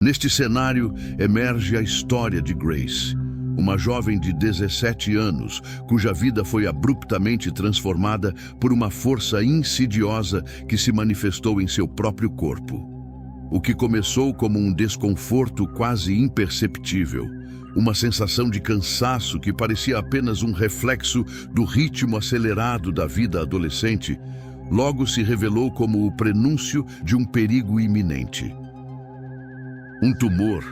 Neste cenário, emerge a história de Grace, uma jovem de 17 anos, cuja vida foi abruptamente transformada por uma força insidiosa que se manifestou em seu próprio corpo. O que começou como um desconforto quase imperceptível, uma sensação de cansaço que parecia apenas um reflexo do ritmo acelerado da vida adolescente, logo se revelou como o prenúncio de um perigo iminente. Um tumor,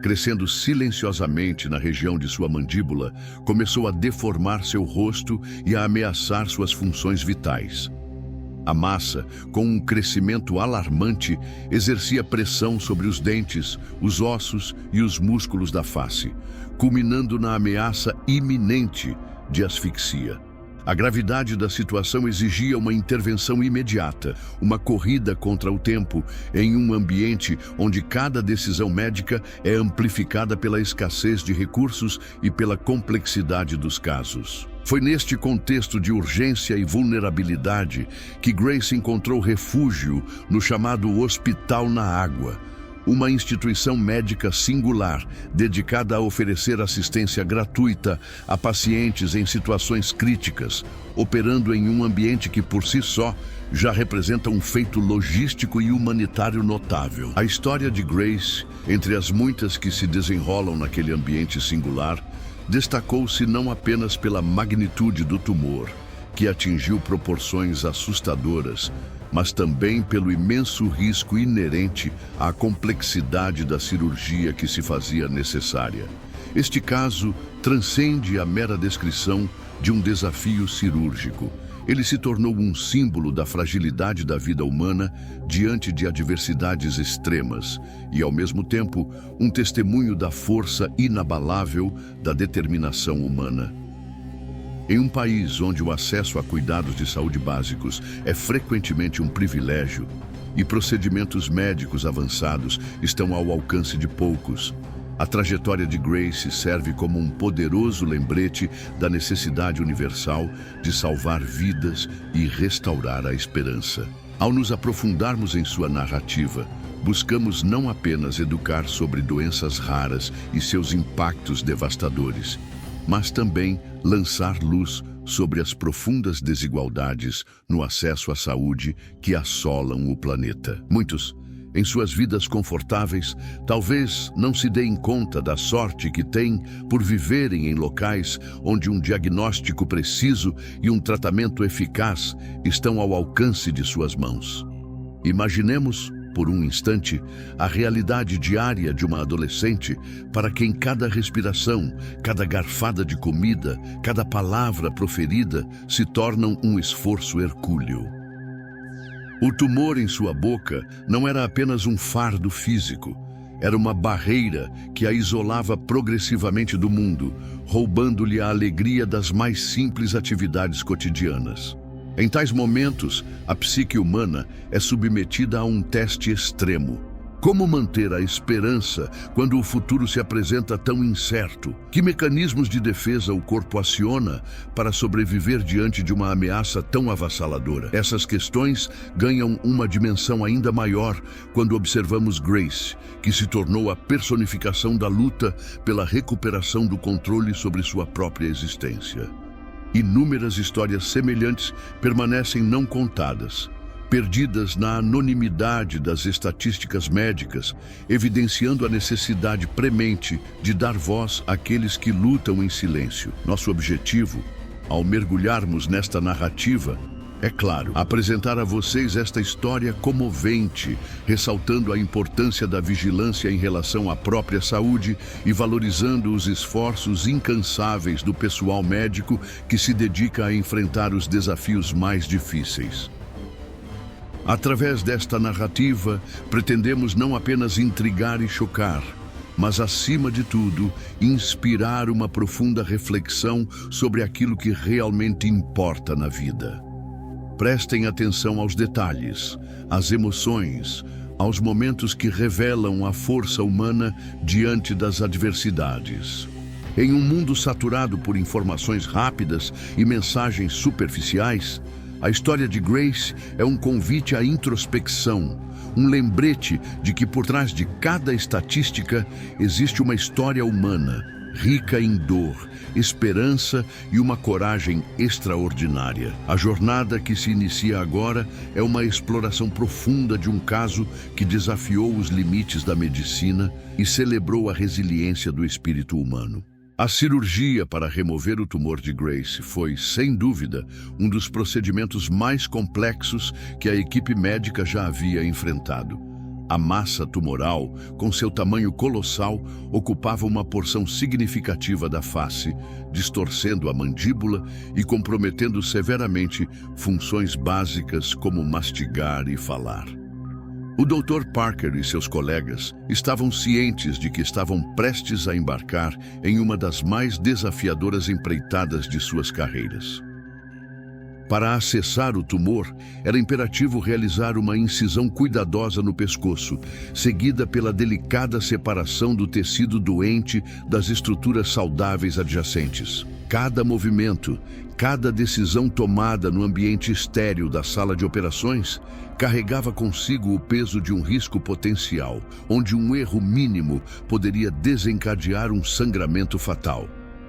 crescendo silenciosamente na região de sua mandíbula, começou a deformar seu rosto e a ameaçar suas funções vitais. A massa, com um crescimento alarmante, exercia pressão sobre os dentes, os ossos e os músculos da face, culminando na ameaça iminente de asfixia. A gravidade da situação exigia uma intervenção imediata, uma corrida contra o tempo, em um ambiente onde cada decisão médica é amplificada pela escassez de recursos e pela complexidade dos casos. Foi neste contexto de urgência e vulnerabilidade que Grace encontrou refúgio no chamado Hospital na Água, uma instituição médica singular dedicada a oferecer assistência gratuita a pacientes em situações críticas, operando em um ambiente que por si só já representa um feito logístico e humanitário notável. A história de Grace, entre as muitas que se desenrolam naquele ambiente singular, destacou-se não apenas pela magnitude do tumor, que atingiu proporções assustadoras, mas também pelo imenso risco inerente à complexidade da cirurgia que se fazia necessária. Este caso transcende a mera descrição de um desafio cirúrgico. Ele se tornou um símbolo da fragilidade da vida humana diante de adversidades extremas e, ao mesmo tempo, um testemunho da força inabalável da determinação humana. Em um país onde o acesso a cuidados de saúde básicos é frequentemente um privilégio e procedimentos médicos avançados estão ao alcance de poucos, a trajetória de Grace serve como um poderoso lembrete da necessidade universal de salvar vidas e restaurar a esperança. Ao nos aprofundarmos em sua narrativa, buscamos não apenas educar sobre doenças raras e seus impactos devastadores, mas também lançar luz sobre as profundas desigualdades no acesso à saúde que assolam o planeta. Muitos, em suas vidas confortáveis, talvez não se deem conta da sorte que têm por viverem em locais onde um diagnóstico preciso e um tratamento eficaz estão ao alcance de suas mãos. Imaginemos, por um instante, a realidade diária de uma adolescente para quem cada respiração, cada garfada de comida, cada palavra proferida se tornam um esforço hercúleo. O tumor em sua boca não era apenas um fardo físico, era uma barreira que a isolava progressivamente do mundo, roubando-lhe a alegria das mais simples atividades cotidianas. Em tais momentos, a psique humana é submetida a um teste extremo. Como manter a esperança quando o futuro se apresenta tão incerto? Que mecanismos de defesa o corpo aciona para sobreviver diante de uma ameaça tão avassaladora? Essas questões ganham uma dimensão ainda maior quando observamos Grace, que se tornou a personificação da luta pela recuperação do controle sobre sua própria existência. Inúmeras histórias semelhantes permanecem não contadas, perdidas na anonimidade das estatísticas médicas, evidenciando a necessidade premente de dar voz àqueles que lutam em silêncio. Nosso objetivo, ao mergulharmos nesta narrativa, é claro, apresentar a vocês esta história comovente, ressaltando a importância da vigilância em relação à própria saúde e valorizando os esforços incansáveis do pessoal médico que se dedica a enfrentar os desafios mais difíceis. Através desta narrativa, pretendemos não apenas intrigar e chocar, mas, acima de tudo, inspirar uma profunda reflexão sobre aquilo que realmente importa na vida. Prestem atenção aos detalhes, às emoções, aos momentos que revelam a força humana diante das adversidades. Em um mundo saturado por informações rápidas e mensagens superficiais, a história de Grace é um convite à introspecção, um lembrete de que por trás de cada estatística existe uma história humana, rica em dor, esperança e uma coragem extraordinária. A jornada que se inicia agora é uma exploração profunda de um caso que desafiou os limites da medicina e celebrou a resiliência do espírito humano. A cirurgia para remover o tumor de Grace foi, sem dúvida, um dos procedimentos mais complexos que a equipe médica já havia enfrentado. A massa tumoral, com seu tamanho colossal, ocupava uma porção significativa da face, distorcendo a mandíbula e comprometendo severamente funções básicas como mastigar e falar. O Dr. Parker e seus colegas estavam cientes de que estavam prestes a embarcar em uma das mais desafiadoras empreitadas de suas carreiras. Para acessar o tumor, era imperativo realizar uma incisão cuidadosa no pescoço, seguida pela delicada separação do tecido doente das estruturas saudáveis adjacentes. Cada movimento, cada decisão tomada no ambiente estéril da sala de operações, carregava consigo o peso de um risco potencial, onde um erro mínimo poderia desencadear um sangramento fatal.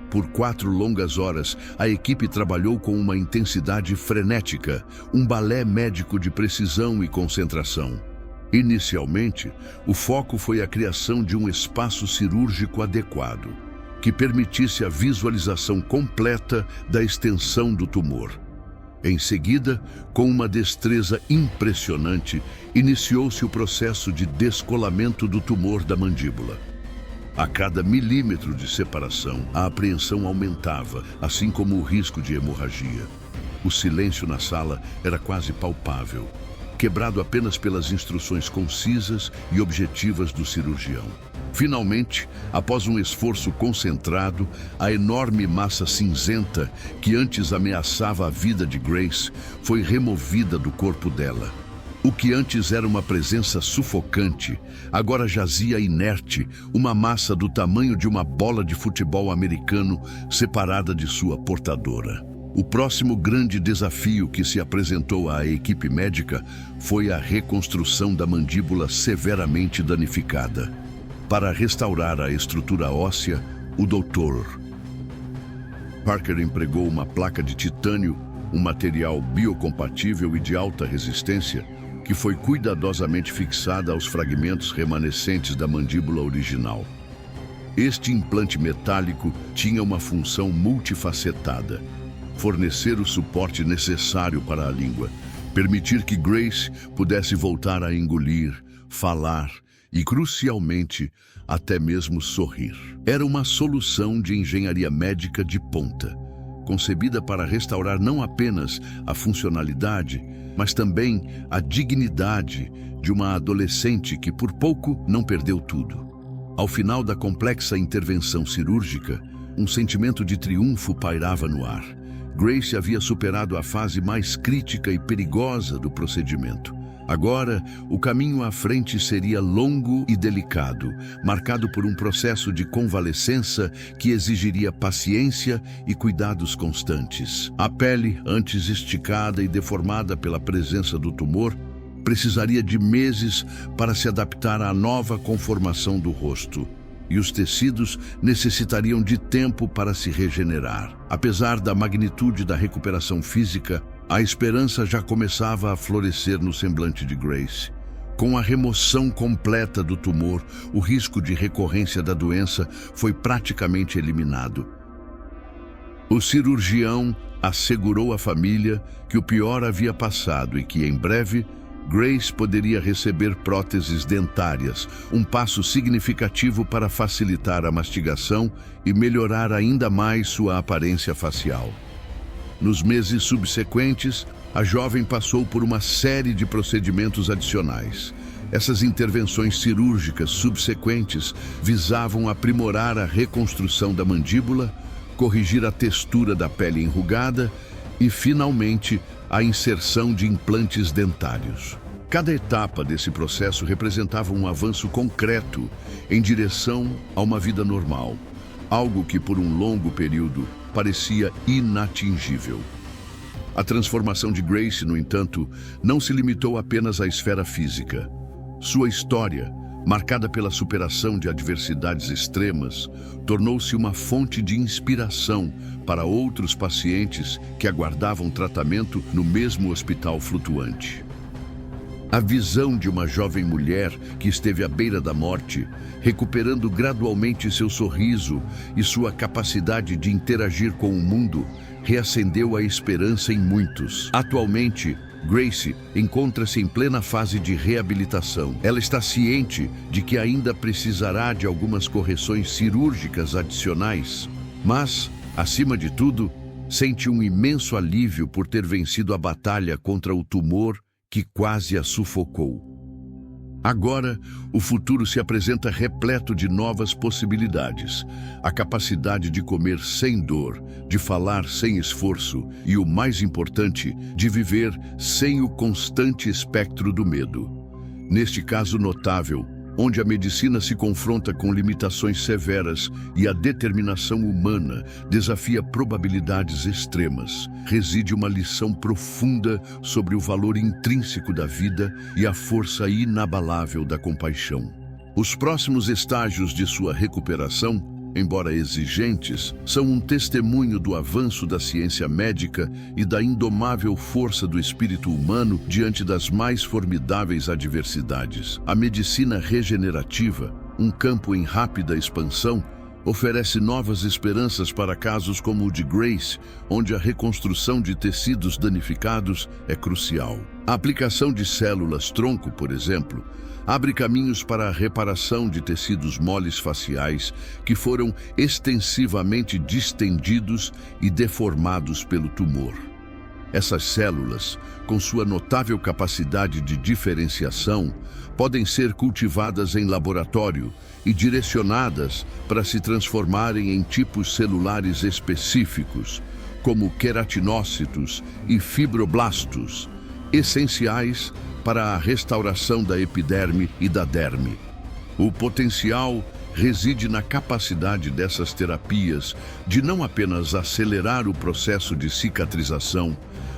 Por 4 longas horas, a equipe trabalhou com uma intensidade frenética, um balé médico de precisão e concentração. Inicialmente, o foco foi a criação de um espaço cirúrgico adequado, que permitisse a visualização completa da extensão do tumor. Em seguida, com uma destreza impressionante, iniciou-se o processo de descolamento do tumor da mandíbula. A cada milímetro de separação, a apreensão aumentava, assim como o risco de hemorragia. O silêncio na sala era quase palpável, quebrado apenas pelas instruções concisas e objetivas do cirurgião. Finalmente, após um esforço concentrado, a enorme massa cinzenta que antes ameaçava a vida de Grace foi removida do corpo dela. O que antes era uma presença sufocante, agora jazia inerte, uma massa do tamanho de uma bola de futebol americano separada de sua portadora. O próximo grande desafio que se apresentou à equipe médica foi a reconstrução da mandíbula severamente danificada. Para restaurar a estrutura óssea, o Dr. Parker empregou uma placa de titânio, um material biocompatível e de alta resistência, que foi cuidadosamente fixada aos fragmentos remanescentes da mandíbula original. Este implante metálico tinha uma função multifacetada: fornecer o suporte necessário para a língua, permitir que Grace pudesse voltar a engolir, falar e, crucialmente, até mesmo sorrir. Era uma solução de engenharia médica de ponta, concebida para restaurar não apenas a funcionalidade, mas também a dignidade de uma adolescente que por pouco não perdeu tudo. Ao final da complexa intervenção cirúrgica, um sentimento de triunfo pairava no ar. Grace havia superado a fase mais crítica e perigosa do procedimento. Agora, o caminho à frente seria longo e delicado, marcado por um processo de convalescença que exigiria paciência e cuidados constantes. A pele, antes esticada e deformada pela presença do tumor, precisaria de meses para se adaptar à nova conformação do rosto, e os tecidos necessitariam de tempo para se regenerar. Apesar da magnitude da recuperação física, a esperança já começava a florescer no semblante de Grace. Com a remoção completa do tumor, o risco de recorrência da doença foi praticamente eliminado. O cirurgião assegurou à família que o pior havia passado e que, em breve, Grace poderia receber próteses dentárias, um passo significativo para facilitar a mastigação e melhorar ainda mais sua aparência facial. Nos meses subsequentes, a jovem passou por uma série de procedimentos adicionais. Essas intervenções cirúrgicas subsequentes visavam aprimorar a reconstrução da mandíbula, corrigir a textura da pele enrugada e, finalmente, a inserção de implantes dentários. Cada etapa desse processo representava um avanço concreto em direção a uma vida normal, algo que por um longo período parecia inatingível. A transformação de Grace, no entanto, não se limitou apenas à esfera física. Sua história, marcada pela superação de adversidades extremas, tornou-se uma fonte de inspiração para outros pacientes que aguardavam tratamento no mesmo hospital flutuante. A visão de uma jovem mulher que esteve à beira da morte, recuperando gradualmente seu sorriso e sua capacidade de interagir com o mundo, reacendeu a esperança em muitos. Atualmente, Grace encontra-se em plena fase de reabilitação. Ela está ciente de que ainda precisará de algumas correções cirúrgicas adicionais, mas, acima de tudo, sente um imenso alívio por ter vencido a batalha contra o tumor que quase a sufocou. Agora, o futuro se apresenta repleto de novas possibilidades. A capacidade de comer sem dor, de falar sem esforço e, o mais importante, de viver sem o constante espectro do medo. Neste caso notável, onde a medicina se confronta com limitações severas e a determinação humana desafia probabilidades extremas, reside uma lição profunda sobre o valor intrínseco da vida e a força inabalável da compaixão. Os próximos estágios de sua recuperação, embora exigentes, são um testemunho do avanço da ciência médica e da indomável força do espírito humano diante das mais formidáveis adversidades. A medicina regenerativa, um campo em rápida expansão, oferece novas esperanças para casos como o de Grace, onde a reconstrução de tecidos danificados é crucial. A aplicação de células-tronco, por exemplo, abre caminhos para a reparação de tecidos moles faciais que foram extensivamente distendidos e deformados pelo tumor. Essas células, com sua notável capacidade de diferenciação, podem ser cultivadas em laboratório e direcionadas para se transformarem em tipos celulares específicos, como queratinócitos e fibroblastos, essenciais para a restauração da epiderme e da derme. O potencial reside na capacidade dessas terapias de não apenas acelerar o processo de cicatrização,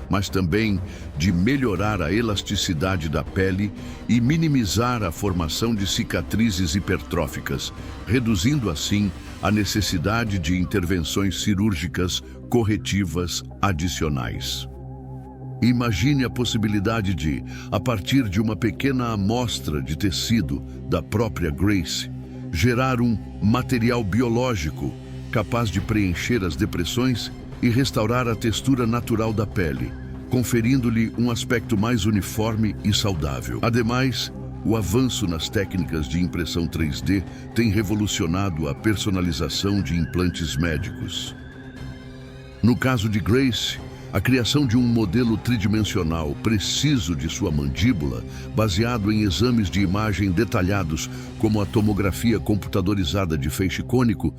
mas também de melhorar a elasticidade da pele e minimizar a formação de cicatrizes hipertróficas, reduzindo assim a necessidade de intervenções cirúrgicas corretivas adicionais. Imagine a possibilidade de, a partir de uma pequena amostra de tecido da própria Grace, gerar um material biológico capaz de preencher as depressões e restaurar a textura natural da pele, conferindo-lhe um aspecto mais uniforme e saudável. Ademais, o avanço nas técnicas de impressão 3D tem revolucionado a personalização de implantes médicos. No caso de Grace, a criação de um modelo tridimensional preciso de sua mandíbula, baseado em exames de imagem detalhados, como a tomografia computadorizada de feixe cônico,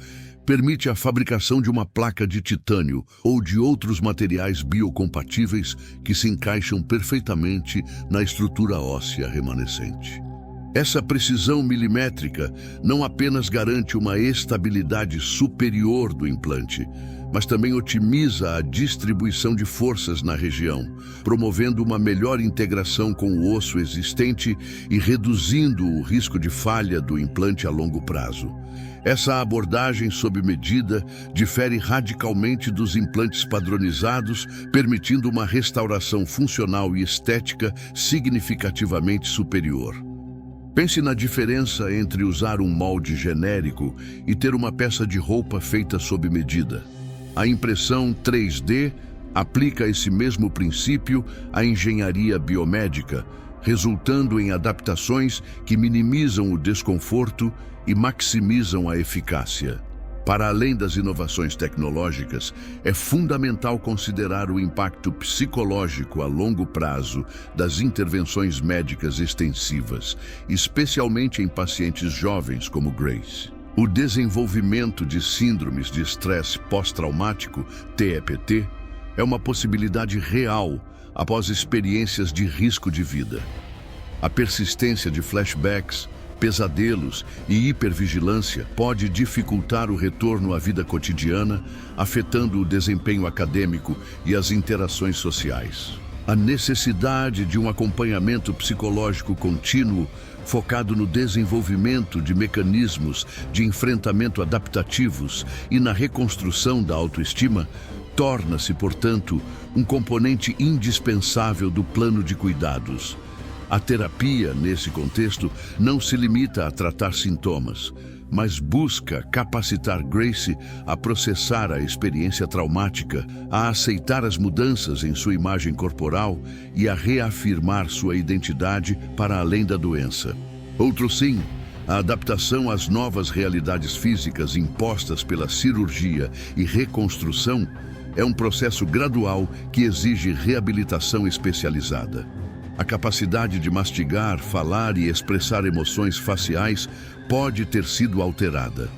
permite a fabricação de uma placa de titânio ou de outros materiais biocompatíveis que se encaixam perfeitamente na estrutura óssea remanescente. Essa precisão milimétrica não apenas garante uma estabilidade superior do implante, mas também otimiza a distribuição de forças na região, promovendo uma melhor integração com o osso existente e reduzindo o risco de falha do implante a longo prazo. Essa abordagem sob medida difere radicalmente dos implantes padronizados, permitindo uma restauração funcional e estética significativamente superior. Pense na diferença entre usar um molde genérico e ter uma peça de roupa feita sob medida. A impressão 3D aplica esse mesmo princípio à engenharia biomédica, resultando em adaptações que minimizam o desconforto e maximizam a eficácia. Para além das inovações tecnológicas, é fundamental considerar o impacto psicológico a longo prazo das intervenções médicas extensivas, especialmente em pacientes jovens como Grace. O desenvolvimento de síndromes de estresse pós-traumático, TEPT, é uma possibilidade real após experiências de risco de vida. A persistência de flashbacks, pesadelos e hipervigilância pode dificultar o retorno à vida cotidiana, afetando o desempenho acadêmico e as interações sociais. A necessidade de um acompanhamento psicológico contínuo focado no desenvolvimento de mecanismos de enfrentamento adaptativos e na reconstrução da autoestima torna-se, portanto, um componente indispensável do plano de cuidados. A terapia, nesse contexto, não se limita a tratar sintomas, mas busca capacitar Grace a processar a experiência traumática, a aceitar as mudanças em sua imagem corporal e a reafirmar sua identidade para além da doença. Outro sim, a adaptação às novas realidades físicas impostas pela cirurgia e reconstrução é um processo gradual que exige reabilitação especializada. A capacidade de mastigar, falar e expressar emoções faciais pode ter sido alterada.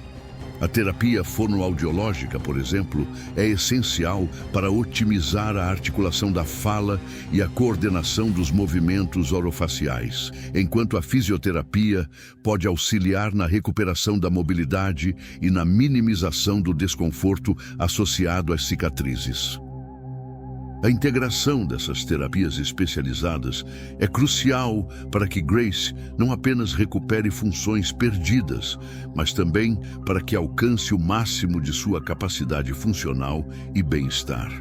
A terapia fonoaudiológica, por exemplo, é essencial para otimizar a articulação da fala e a coordenação dos movimentos orofaciais, enquanto a fisioterapia pode auxiliar na recuperação da mobilidade e na minimização do desconforto associado às cicatrizes. A integração dessas terapias especializadas é crucial para que Grace não apenas recupere funções perdidas, mas também para que alcance o máximo de sua capacidade funcional e bem-estar.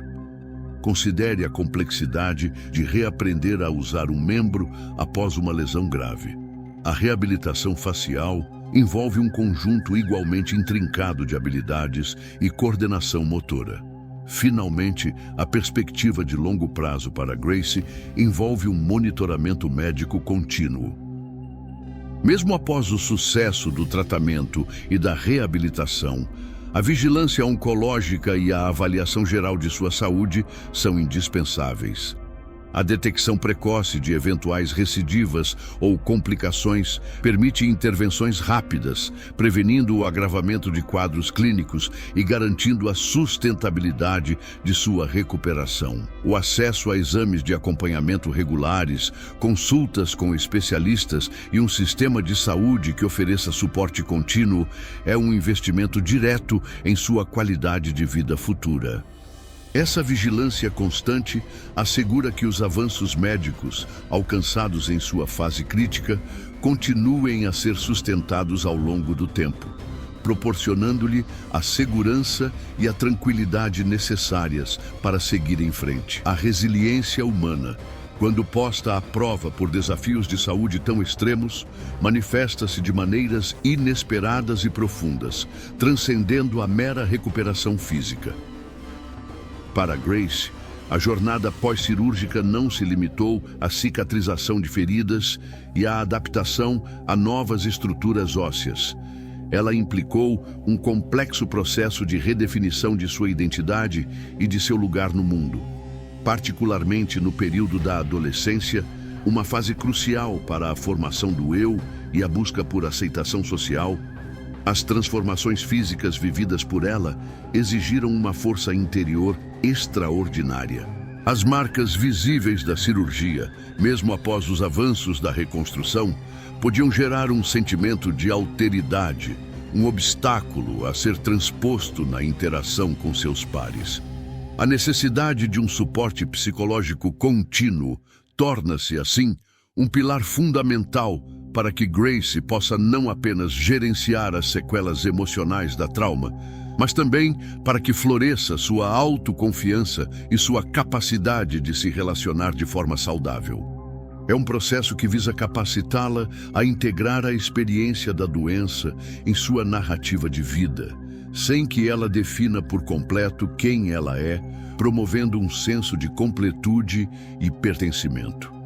Considere a complexidade de reaprender a usar um membro após uma lesão grave. A reabilitação facial envolve um conjunto igualmente intrincado de habilidades e coordenação motora. Finalmente, a perspectiva de longo prazo para Grace envolve um monitoramento médico contínuo. Mesmo após o sucesso do tratamento e da reabilitação, a vigilância oncológica e a avaliação geral de sua saúde são indispensáveis. A detecção precoce de eventuais recidivas ou complicações permite intervenções rápidas, prevenindo o agravamento de quadros clínicos e garantindo a sustentabilidade de sua recuperação. O acesso a exames de acompanhamento regulares, consultas com especialistas e um sistema de saúde que ofereça suporte contínuo é um investimento direto em sua qualidade de vida futura. Essa vigilância constante assegura que os avanços médicos, alcançados em sua fase crítica, continuem a ser sustentados ao longo do tempo, proporcionando-lhe a segurança e a tranquilidade necessárias para seguir em frente. A resiliência humana, quando posta à prova por desafios de saúde tão extremos, manifesta-se de maneiras inesperadas e profundas, transcendendo a mera recuperação física. Para Grace, a jornada pós-cirúrgica não se limitou à cicatrização de feridas e à adaptação a novas estruturas ósseas. Ela implicou um complexo processo de redefinição de sua identidade e de seu lugar no mundo. Particularmente no período da adolescência, uma fase crucial para a formação do eu e a busca por aceitação social, as transformações físicas vividas por ela exigiram uma força interior extraordinária. As marcas visíveis da cirurgia, mesmo após os avanços da reconstrução, podiam gerar um sentimento de alteridade, um obstáculo a ser transposto na interação com seus pares. A necessidade de um suporte psicológico contínuo torna-se, assim, um pilar fundamental para que Grace possa não apenas gerenciar as sequelas emocionais da trauma, mas também para que floresça sua autoconfiança e sua capacidade de se relacionar de forma saudável. É um processo que visa capacitá-la a integrar a experiência da doença em sua narrativa de vida, sem que ela defina por completo quem ela é, promovendo um senso de completude e pertencimento.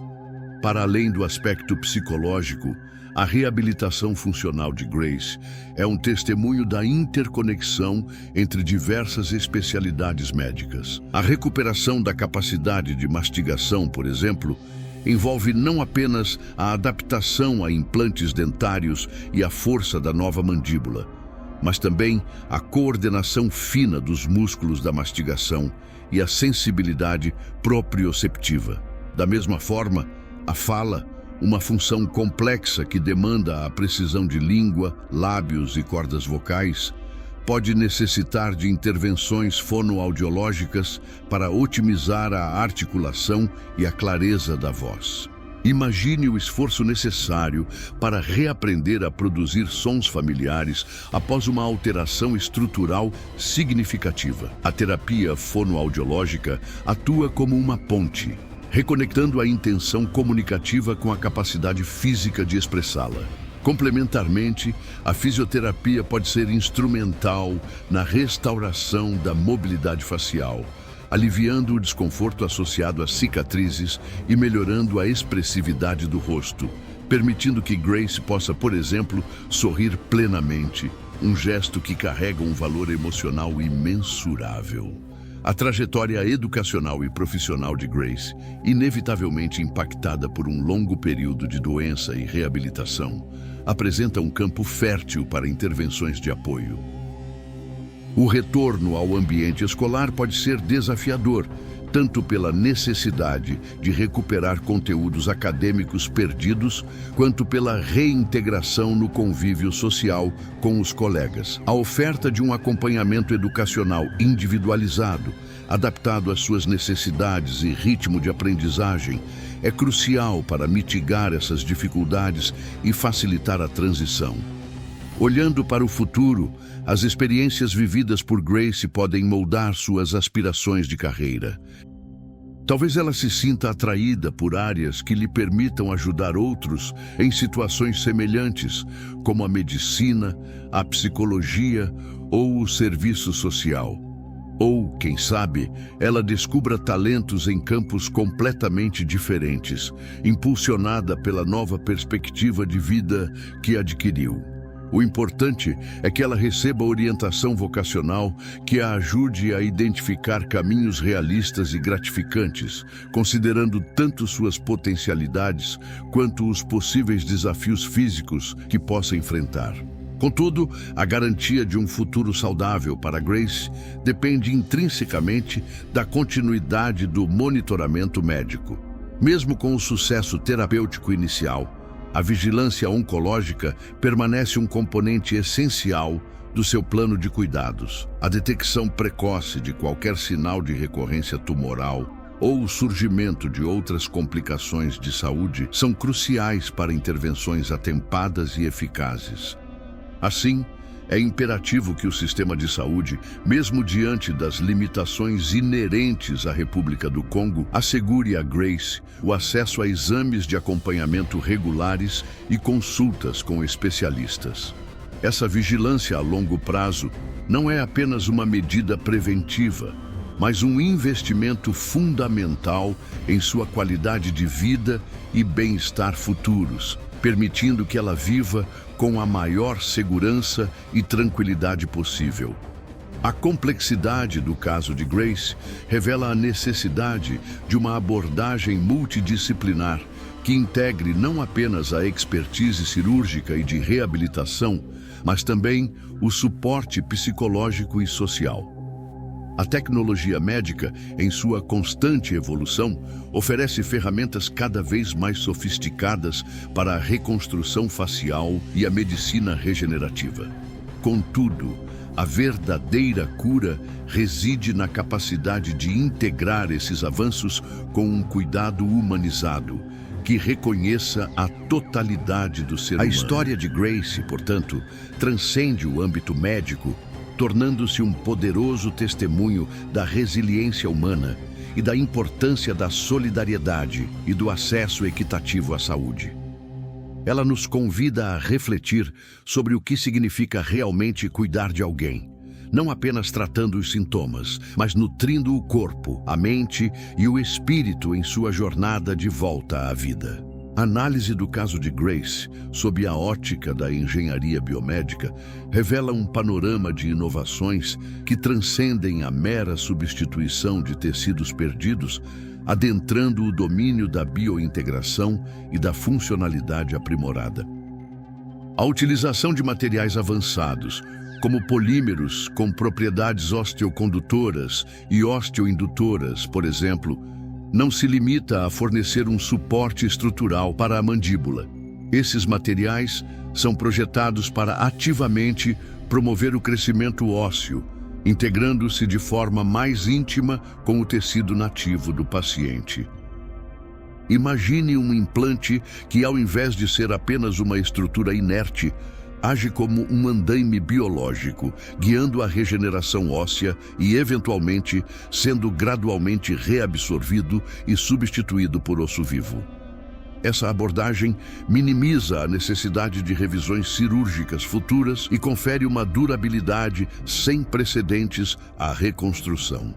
Para além do aspecto psicológico, a reabilitação funcional de Grace é um testemunho da interconexão entre diversas especialidades médicas. A recuperação da capacidade de mastigação, por exemplo, envolve não apenas a adaptação a implantes dentários e a força da nova mandíbula, mas também a coordenação fina dos músculos da mastigação e a sensibilidade proprioceptiva. Da mesma forma, a fala, uma função complexa que demanda a precisão de língua, lábios e cordas vocais, pode necessitar de intervenções fonoaudiológicas para otimizar a articulação e a clareza da voz. Imagine o esforço necessário para reaprender a produzir sons familiares após uma alteração estrutural significativa. A terapia fonoaudiológica atua como uma ponte, reconectando a intenção comunicativa com a capacidade física de expressá-la. Complementarmente, a fisioterapia pode ser instrumental na restauração da mobilidade facial, aliviando o desconforto associado às cicatrizes e melhorando a expressividade do rosto, permitindo que Grace possa, por exemplo, sorrir plenamente, um gesto que carrega um valor emocional imensurável. A trajetória educacional e profissional de Grace, inevitavelmente impactada por um longo período de doença e reabilitação, apresenta um campo fértil para intervenções de apoio. O retorno ao ambiente escolar pode ser desafiador, tanto pela necessidade de recuperar conteúdos acadêmicos perdidos, quanto pela reintegração no convívio social com os colegas. A oferta de um acompanhamento educacional individualizado, adaptado às suas necessidades e ritmo de aprendizagem, é crucial para mitigar essas dificuldades e facilitar a transição. Olhando para o futuro, as experiências vividas por Grace podem moldar suas aspirações de carreira. Talvez ela se sinta atraída por áreas que lhe permitam ajudar outros em situações semelhantes, como a medicina, a psicologia ou o serviço social. Ou, quem sabe, ela descubra talentos em campos completamente diferentes, impulsionada pela nova perspectiva de vida que adquiriu. O importante é que ela receba orientação vocacional que a ajude a identificar caminhos realistas e gratificantes, considerando tanto suas potencialidades quanto os possíveis desafios físicos que possa enfrentar. Contudo, a garantia de um futuro saudável para Grace depende intrinsecamente da continuidade do monitoramento médico. Mesmo com o sucesso terapêutico inicial, a vigilância oncológica permanece um componente essencial do seu plano de cuidados. A detecção precoce de qualquer sinal de recorrência tumoral ou o surgimento de outras complicações de saúde são cruciais para intervenções atempadas e eficazes. Assim, é imperativo que o sistema de saúde, mesmo diante das limitações inerentes à República do Congo, assegure a Grace o acesso a exames de acompanhamento regulares e consultas com especialistas. Essa vigilância a longo prazo não é apenas uma medida preventiva, mas um investimento fundamental em sua qualidade de vida e bem-estar futuros, permitindo que ela viva com a maior segurança e tranquilidade possível. A complexidade do caso de Grace revela a necessidade de uma abordagem multidisciplinar que integre não apenas a expertise cirúrgica e de reabilitação, mas também o suporte psicológico e social. A tecnologia médica, em sua constante evolução, oferece ferramentas cada vez mais sofisticadas para a reconstrução facial e a medicina regenerativa. Contudo, a verdadeira cura reside na capacidade de integrar esses avanços com um cuidado humanizado, que reconheça a totalidade do ser humano. A história de Grace, portanto, transcende o âmbito médico, tornando-se um poderoso testemunho da resiliência humana e da importância da solidariedade e do acesso equitativo à saúde. Ela nos convida a refletir sobre o que significa realmente cuidar de alguém, não apenas tratando os sintomas, mas nutrindo o corpo, a mente e o espírito em sua jornada de volta à vida. A análise do caso de Grace, sob a ótica da engenharia biomédica, revela um panorama de inovações que transcendem a mera substituição de tecidos perdidos, adentrando o domínio da biointegração e da funcionalidade aprimorada. A utilização de materiais avançados, como polímeros com propriedades osteocondutoras e osteoindutoras, por exemplo, não se limita a fornecer um suporte estrutural para a mandíbula. Esses materiais são projetados para ativamente promover o crescimento ósseo, integrando-se de forma mais íntima com o tecido nativo do paciente. Imagine um implante que, ao invés de ser apenas uma estrutura inerte, age como um andaime biológico, guiando a regeneração óssea e, eventualmente, sendo gradualmente reabsorvido e substituído por osso vivo. Essa abordagem minimiza a necessidade de revisões cirúrgicas futuras e confere uma durabilidade sem precedentes à reconstrução.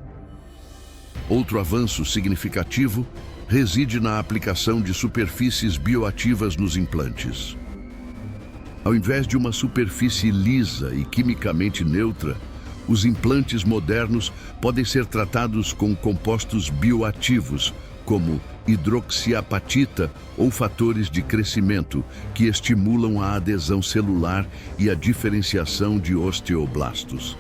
Outro avanço significativo reside na aplicação de superfícies bioativas nos implantes. Ao invés de uma superfície lisa e quimicamente neutra, os implantes modernos podem ser tratados com compostos bioativos, como hidroxiapatita ou fatores de crescimento, que estimulam a adesão celular e a diferenciação de osteoblastos.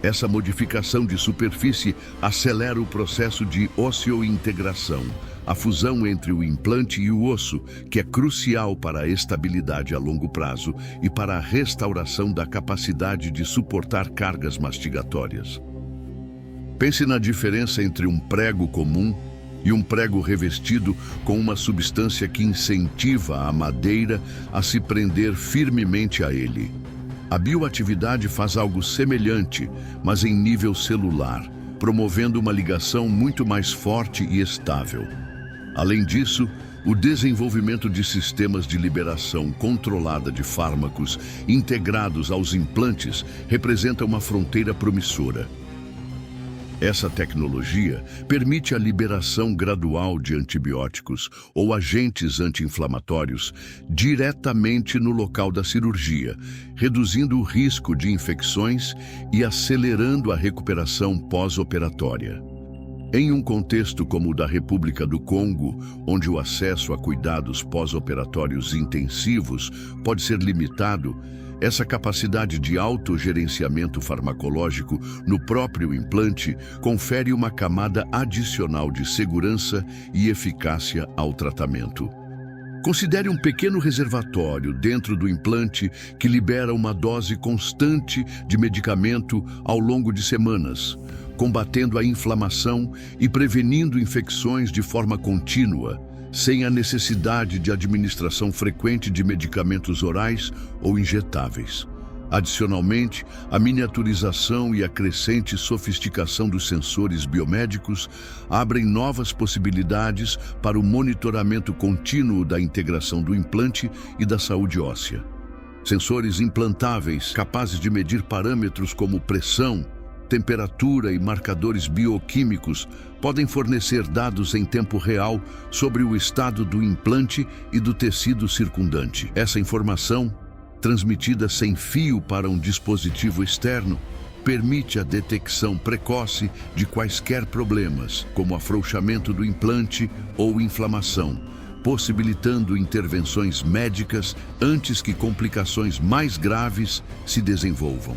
Essa modificação de superfície acelera o processo de osseointegração, a fusão entre o implante e o osso, que é crucial para a estabilidade a longo prazo e para a restauração da capacidade de suportar cargas mastigatórias. Pense na diferença entre um prego comum e um prego revestido com uma substância que incentiva a madeira a se prender firmemente a ele. A bioatividade faz algo semelhante, mas em nível celular, promovendo uma ligação muito mais forte e estável. Além disso, o desenvolvimento de sistemas de liberação controlada de fármacos integrados aos implantes representa uma fronteira promissora. Essa tecnologia permite a liberação gradual de antibióticos ou agentes anti-inflamatórios diretamente no local da cirurgia, reduzindo o risco de infecções e acelerando a recuperação pós-operatória. Em um contexto como o da República do Congo, onde o acesso a cuidados pós-operatórios intensivos pode ser limitado, essa capacidade de autogerenciamento farmacológico no próprio implante confere uma camada adicional de segurança e eficácia ao tratamento. Considere um pequeno reservatório dentro do implante que libera uma dose constante de medicamento ao longo de semanas, combatendo a inflamação e prevenindo infecções de forma contínua, sem a necessidade de administração frequente de medicamentos orais ou injetáveis. Adicionalmente, a miniaturização e a crescente sofisticação dos sensores biomédicos abrem novas possibilidades para o monitoramento contínuo da integração do implante e da saúde óssea. Sensores implantáveis capazes de medir parâmetros como pressão, temperatura e marcadores bioquímicos podem fornecer dados em tempo real sobre o estado do implante e do tecido circundante. Essa informação, transmitida sem fio para um dispositivo externo, permite a detecção precoce de quaisquer problemas, como afrouxamento do implante ou inflamação, possibilitando intervenções médicas antes que complicações mais graves se desenvolvam.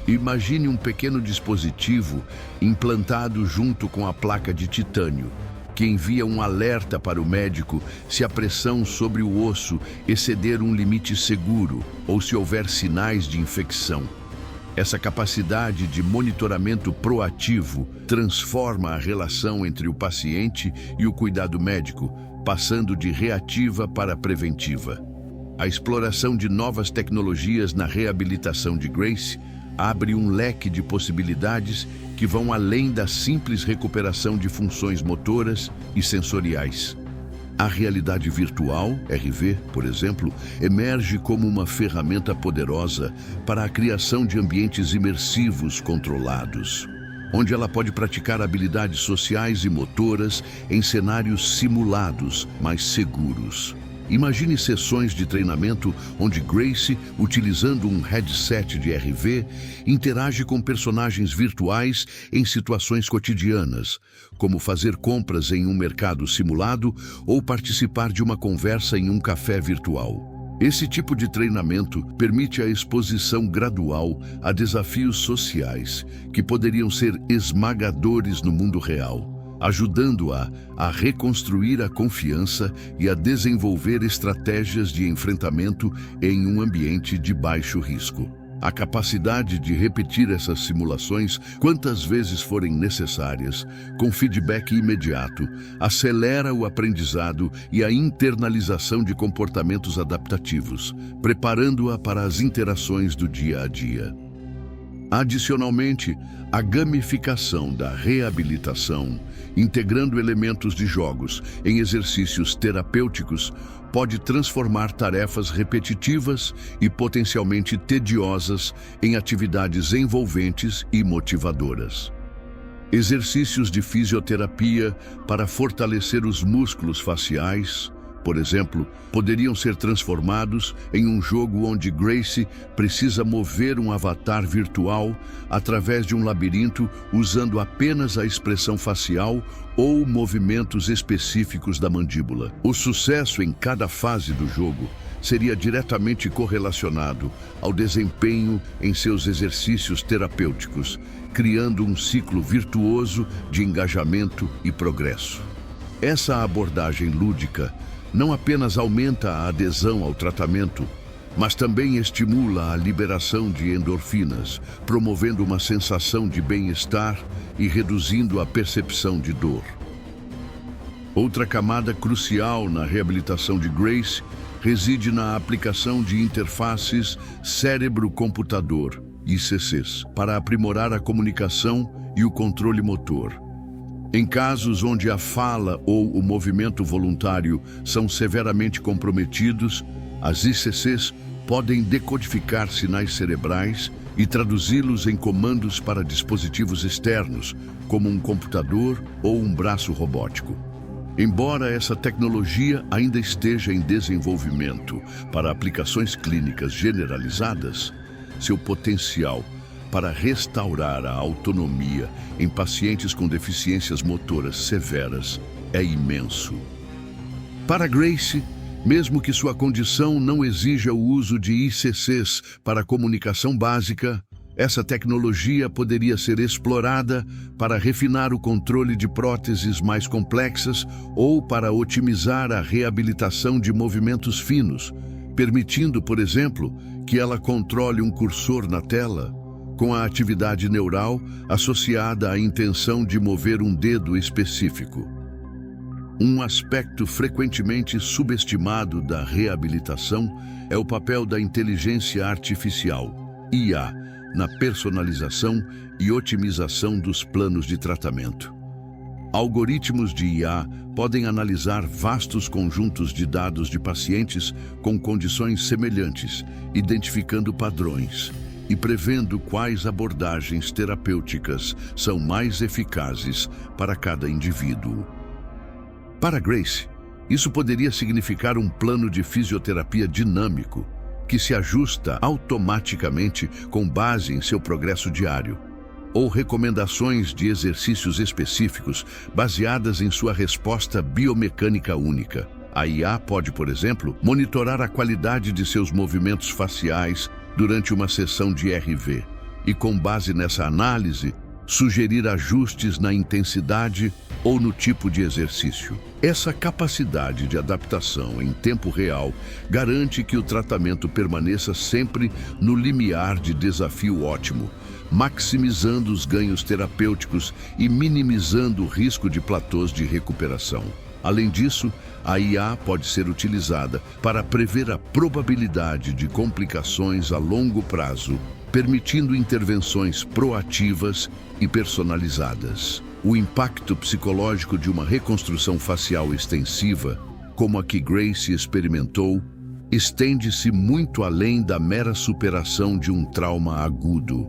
Imagine um pequeno dispositivo implantado junto com a placa de titânio, que envia um alerta para o médico se a pressão sobre o osso exceder um limite seguro ou se houver sinais de infecção. Essa capacidade de monitoramento proativo transforma a relação entre o paciente e o cuidado médico, passando de reativa para preventiva. A exploração de novas tecnologias na reabilitação de Grace abre um leque de possibilidades que vão além da simples recuperação de funções motoras e sensoriais. A realidade virtual, RV, por exemplo, emerge como uma ferramenta poderosa para a criação de ambientes imersivos controlados, onde ela pode praticar habilidades sociais e motoras em cenários simulados, mas seguros. Imagine sessões de treinamento onde Grace, utilizando um headset de RV, interage com personagens virtuais em situações cotidianas, como fazer compras em um mercado simulado ou participar de uma conversa em um café virtual. Esse tipo de treinamento permite a exposição gradual a desafios sociais que poderiam ser esmagadores no mundo real, ajudando-a a reconstruir a confiança e a desenvolver estratégias de enfrentamento em um ambiente de baixo risco. A capacidade de repetir essas simulações quantas vezes forem necessárias, com feedback imediato, acelera o aprendizado e a internalização de comportamentos adaptativos, preparando-a para as interações do dia a dia. Adicionalmente, a gamificação da reabilitação, integrando elementos de jogos em exercícios terapêuticos, pode transformar tarefas repetitivas e potencialmente tediosas em atividades envolventes e motivadoras. Exercícios de fisioterapia para fortalecer os músculos faciais, por exemplo, poderiam ser transformados em um jogo onde Gracie precisa mover um avatar virtual através de um labirinto usando apenas a expressão facial ou movimentos específicos da mandíbula. O sucesso em cada fase do jogo seria diretamente correlacionado ao desempenho em seus exercícios terapêuticos, criando um ciclo virtuoso de engajamento e progresso. Essa abordagem lúdica não apenas aumenta a adesão ao tratamento, mas também estimula a liberação de endorfinas, promovendo uma sensação de bem-estar e reduzindo a percepção de dor. Outra camada crucial na reabilitação de Gracie reside na aplicação de interfaces cérebro-computador, ICCs, para aprimorar a comunicação e o controle motor. Em casos onde a fala ou o movimento voluntário são severamente comprometidos, as ICCs podem decodificar sinais cerebrais e traduzi-los em comandos para dispositivos externos, como um computador ou um braço robótico. Embora essa tecnologia ainda esteja em desenvolvimento para aplicações clínicas generalizadas, seu potencial para restaurar a autonomia em pacientes com deficiências motoras severas é imenso. Para Gracie, mesmo que sua condição não exija o uso de ICCs para comunicação básica, essa tecnologia poderia ser explorada para refinar o controle de próteses mais complexas ou para otimizar a reabilitação de movimentos finos, permitindo, por exemplo, que ela controle um cursor na tela, com a atividade neural associada à intenção de mover um dedo específico. Um aspecto frequentemente subestimado da reabilitação é o papel da inteligência artificial, IA, na personalização e otimização dos planos de tratamento. Algoritmos de IA podem analisar vastos conjuntos de dados de pacientes com condições semelhantes, identificando padrões e prevendo quais abordagens terapêuticas são mais eficazes para cada indivíduo. Para Gracie, isso poderia significar um plano de fisioterapia dinâmico, que se ajusta automaticamente com base em seu progresso diário, ou recomendações de exercícios específicos baseadas em sua resposta biomecânica única. A IA pode, por exemplo, monitorar a qualidade de seus movimentos faciais durante uma sessão de RV e, com base nessa análise, sugerir ajustes na intensidade ou no tipo de exercício. Essa capacidade de adaptação em tempo real garante que o tratamento permaneça sempre no limiar de desafio ótimo, maximizando os ganhos terapêuticos e minimizando o risco de platôs de recuperação. Além disso, a IA pode ser utilizada para prever a probabilidade de complicações a longo prazo, permitindo intervenções proativas e personalizadas. O impacto psicológico de uma reconstrução facial extensiva, como a que Gracie experimentou, estende-se muito além da mera superação de um trauma agudo.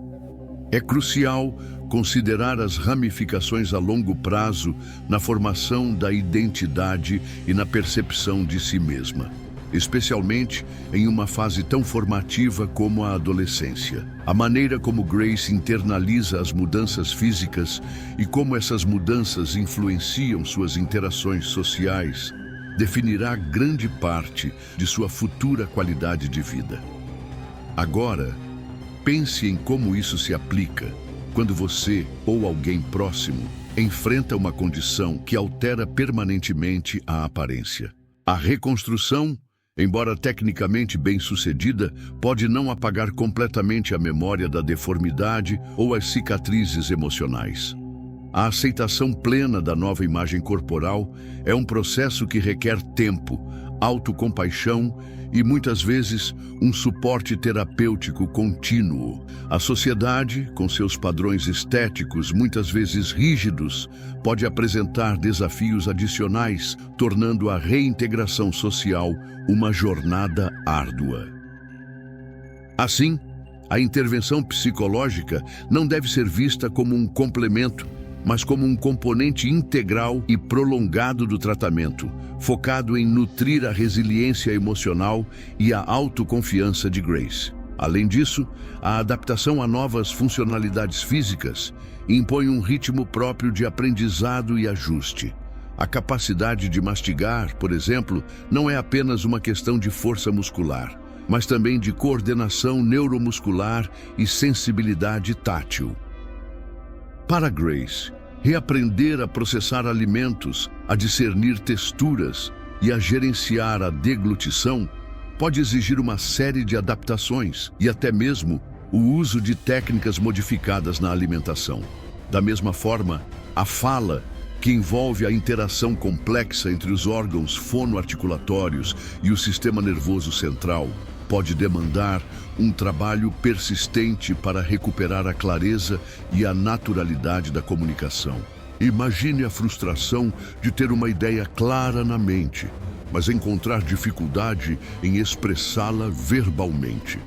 É crucial considerar as ramificações a longo prazo na formação da identidade e na percepção de si mesma, especialmente em uma fase tão formativa como a adolescência. A maneira como Gracie internaliza as mudanças físicas e como essas mudanças influenciam suas interações sociais definirá grande parte de sua futura qualidade de vida. Agora, pense em como isso se aplica quando você ou alguém próximo enfrenta uma condição que altera permanentemente a aparência. A reconstrução, embora tecnicamente bem-sucedida, pode não apagar completamente a memória da deformidade ou as cicatrizes emocionais. A aceitação plena da nova imagem corporal é um processo que requer tempo, autocompaixão e, muitas vezes, um suporte terapêutico contínuo. A sociedade, com seus padrões estéticos muitas vezes rígidos, pode apresentar desafios adicionais, tornando a reintegração social uma jornada árdua. Assim, a intervenção psicológica não deve ser vista como um complemento, mas como um componente integral e prolongado do tratamento, focado em nutrir a resiliência emocional e a autoconfiança de Grace. Além disso, a adaptação a novas funcionalidades físicas impõe um ritmo próprio de aprendizado e ajuste. A capacidade de mastigar, por exemplo, não é apenas uma questão de força muscular, mas também de coordenação neuromuscular e sensibilidade tátil. Para Grace, reaprender a processar alimentos, a discernir texturas e a gerenciar a deglutição pode exigir uma série de adaptações e até mesmo o uso de técnicas modificadas na alimentação. Da mesma forma, a fala, que envolve a interação complexa entre os órgãos fonoarticulatórios e o sistema nervoso central, pode demandar um trabalho persistente para recuperar a clareza e a naturalidade da comunicação. Imagine a frustração de ter uma ideia clara na mente, mas encontrar dificuldade em expressá-la verbalmente.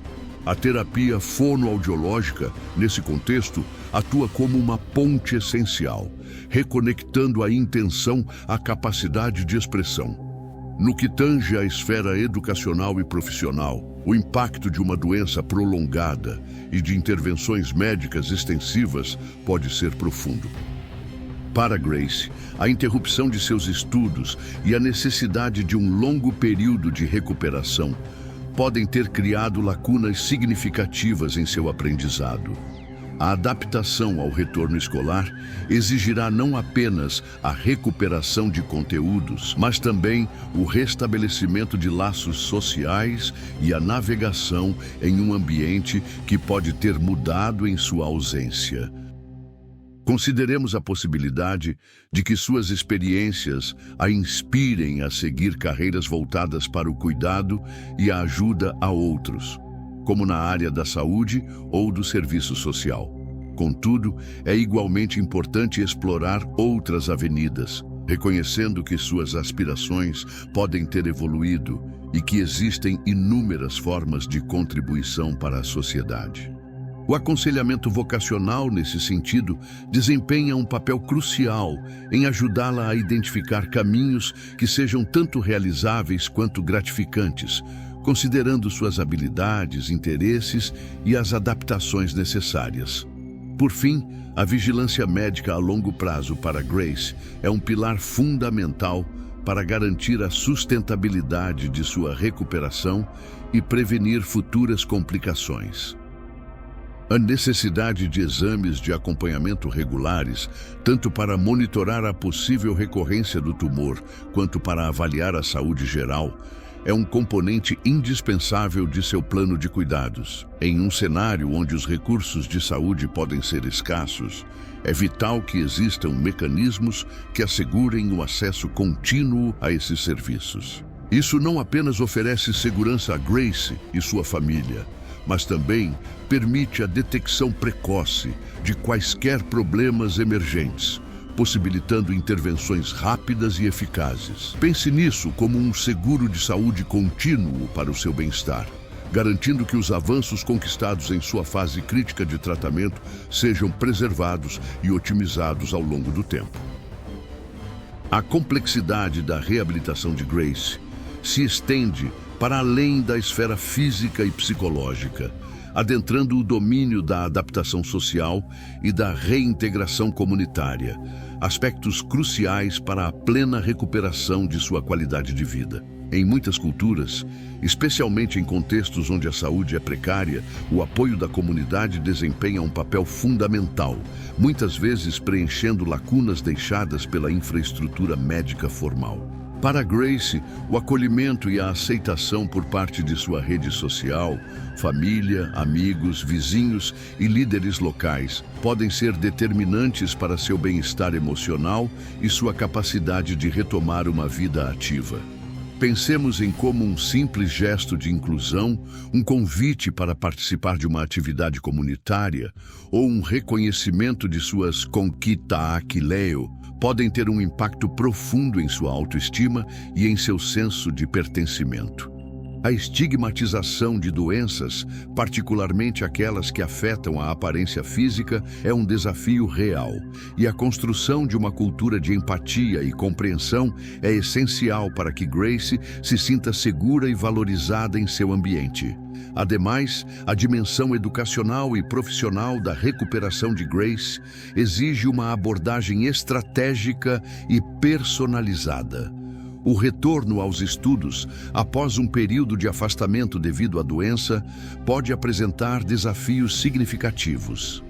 A terapia fonoaudiológica, nesse contexto, atua como uma ponte essencial, reconectando a intenção à capacidade de expressão. No que tange à esfera educacional e profissional, o impacto de uma doença prolongada e de intervenções médicas extensivas pode ser profundo. Para Grace, a interrupção de seus estudos e a necessidade de um longo período de recuperação podem ter criado lacunas significativas em seu aprendizado. A adaptação ao retorno escolar exigirá não apenas a recuperação de conteúdos, mas também o restabelecimento de laços sociais e a navegação em um ambiente que pode ter mudado em sua ausência. Consideremos a possibilidade de que suas experiências a inspirem a seguir carreiras voltadas para o cuidado e a ajuda a outros, como na área da saúde ou do serviço social. Contudo, é igualmente importante explorar outras avenidas, reconhecendo que suas aspirações podem ter evoluído e que existem inúmeras formas de contribuição para a sociedade. O aconselhamento vocacional, nesse sentido, desempenha um papel crucial em ajudá-la a identificar caminhos que sejam tanto realizáveis quanto gratificantes, considerando suas habilidades, interesses e as adaptações necessárias. Por fim, a vigilância médica a longo prazo para Grace é um pilar fundamental para garantir a sustentabilidade de sua recuperação e prevenir futuras complicações. A necessidade de exames de acompanhamento regulares, tanto para monitorar a possível recorrência do tumor, quanto para avaliar a saúde geral, é um componente indispensável de seu plano de cuidados. Em um cenário onde os recursos de saúde podem ser escassos, é vital que existam mecanismos que assegurem o acesso contínuo a esses serviços. Isso não apenas oferece segurança a Grace e sua família, mas também permite a detecção precoce de quaisquer problemas emergentes, possibilitando intervenções rápidas e eficazes. Pense nisso como um seguro de saúde contínuo para o seu bem-estar, garantindo que os avanços conquistados em sua fase crítica de tratamento sejam preservados e otimizados ao longo do tempo. A complexidade da reabilitação de Grace se estende para além da esfera física e psicológica, adentrando o domínio da adaptação social e da reintegração comunitária, aspectos cruciais para a plena recuperação de sua qualidade de vida. Em muitas culturas, especialmente em contextos onde a saúde é precária, o apoio da comunidade desempenha um papel fundamental, muitas vezes preenchendo lacunas deixadas pela infraestrutura médica formal. Para Grace, o acolhimento e a aceitação por parte de sua rede social, família, amigos, vizinhos e líderes locais podem ser determinantes para seu bem-estar emocional e sua capacidade de retomar uma vida ativa. Pensemos em como um simples gesto de inclusão, um convite para participar de uma atividade comunitária ou um reconhecimento de suas conquistas aquileo podem ter um impacto profundo em sua autoestima e em seu senso de pertencimento. A estigmatização de doenças, particularmente aquelas que afetam a aparência física, é um desafio real, e a construção de uma cultura de empatia e compreensão é essencial para que Grace se sinta segura e valorizada em seu ambiente. Ademais, a dimensão educacional e profissional da recuperação de Grace exige uma abordagem estratégica e personalizada. O retorno aos estudos, após um período de afastamento devido à doença, pode apresentar desafios significativos.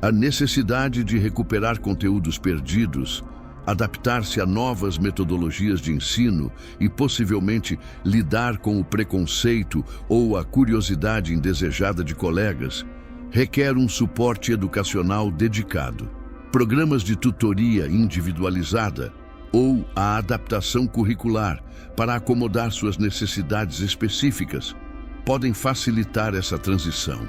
A necessidade de recuperar conteúdos perdidos, adaptar-se a novas metodologias de ensino e possivelmente lidar com o preconceito ou a curiosidade indesejada de colegas, requer um suporte educacional dedicado. Programas de tutoria individualizada ou a adaptação curricular para acomodar suas necessidades específicas podem facilitar essa transição.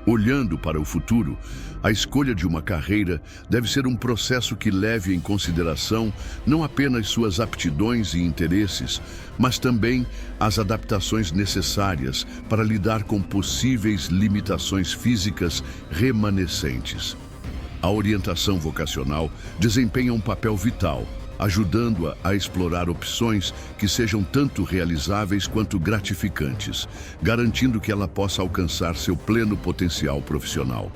Olhando para o futuro, a escolha de uma carreira deve ser um processo que leve em consideração não apenas suas aptidões e interesses, mas também as adaptações necessárias para lidar com possíveis limitações físicas remanescentes. A orientação vocacional desempenha um papel vital, ajudando-a a explorar opções que sejam tanto realizáveis quanto gratificantes, garantindo que ela possa alcançar seu pleno potencial profissional.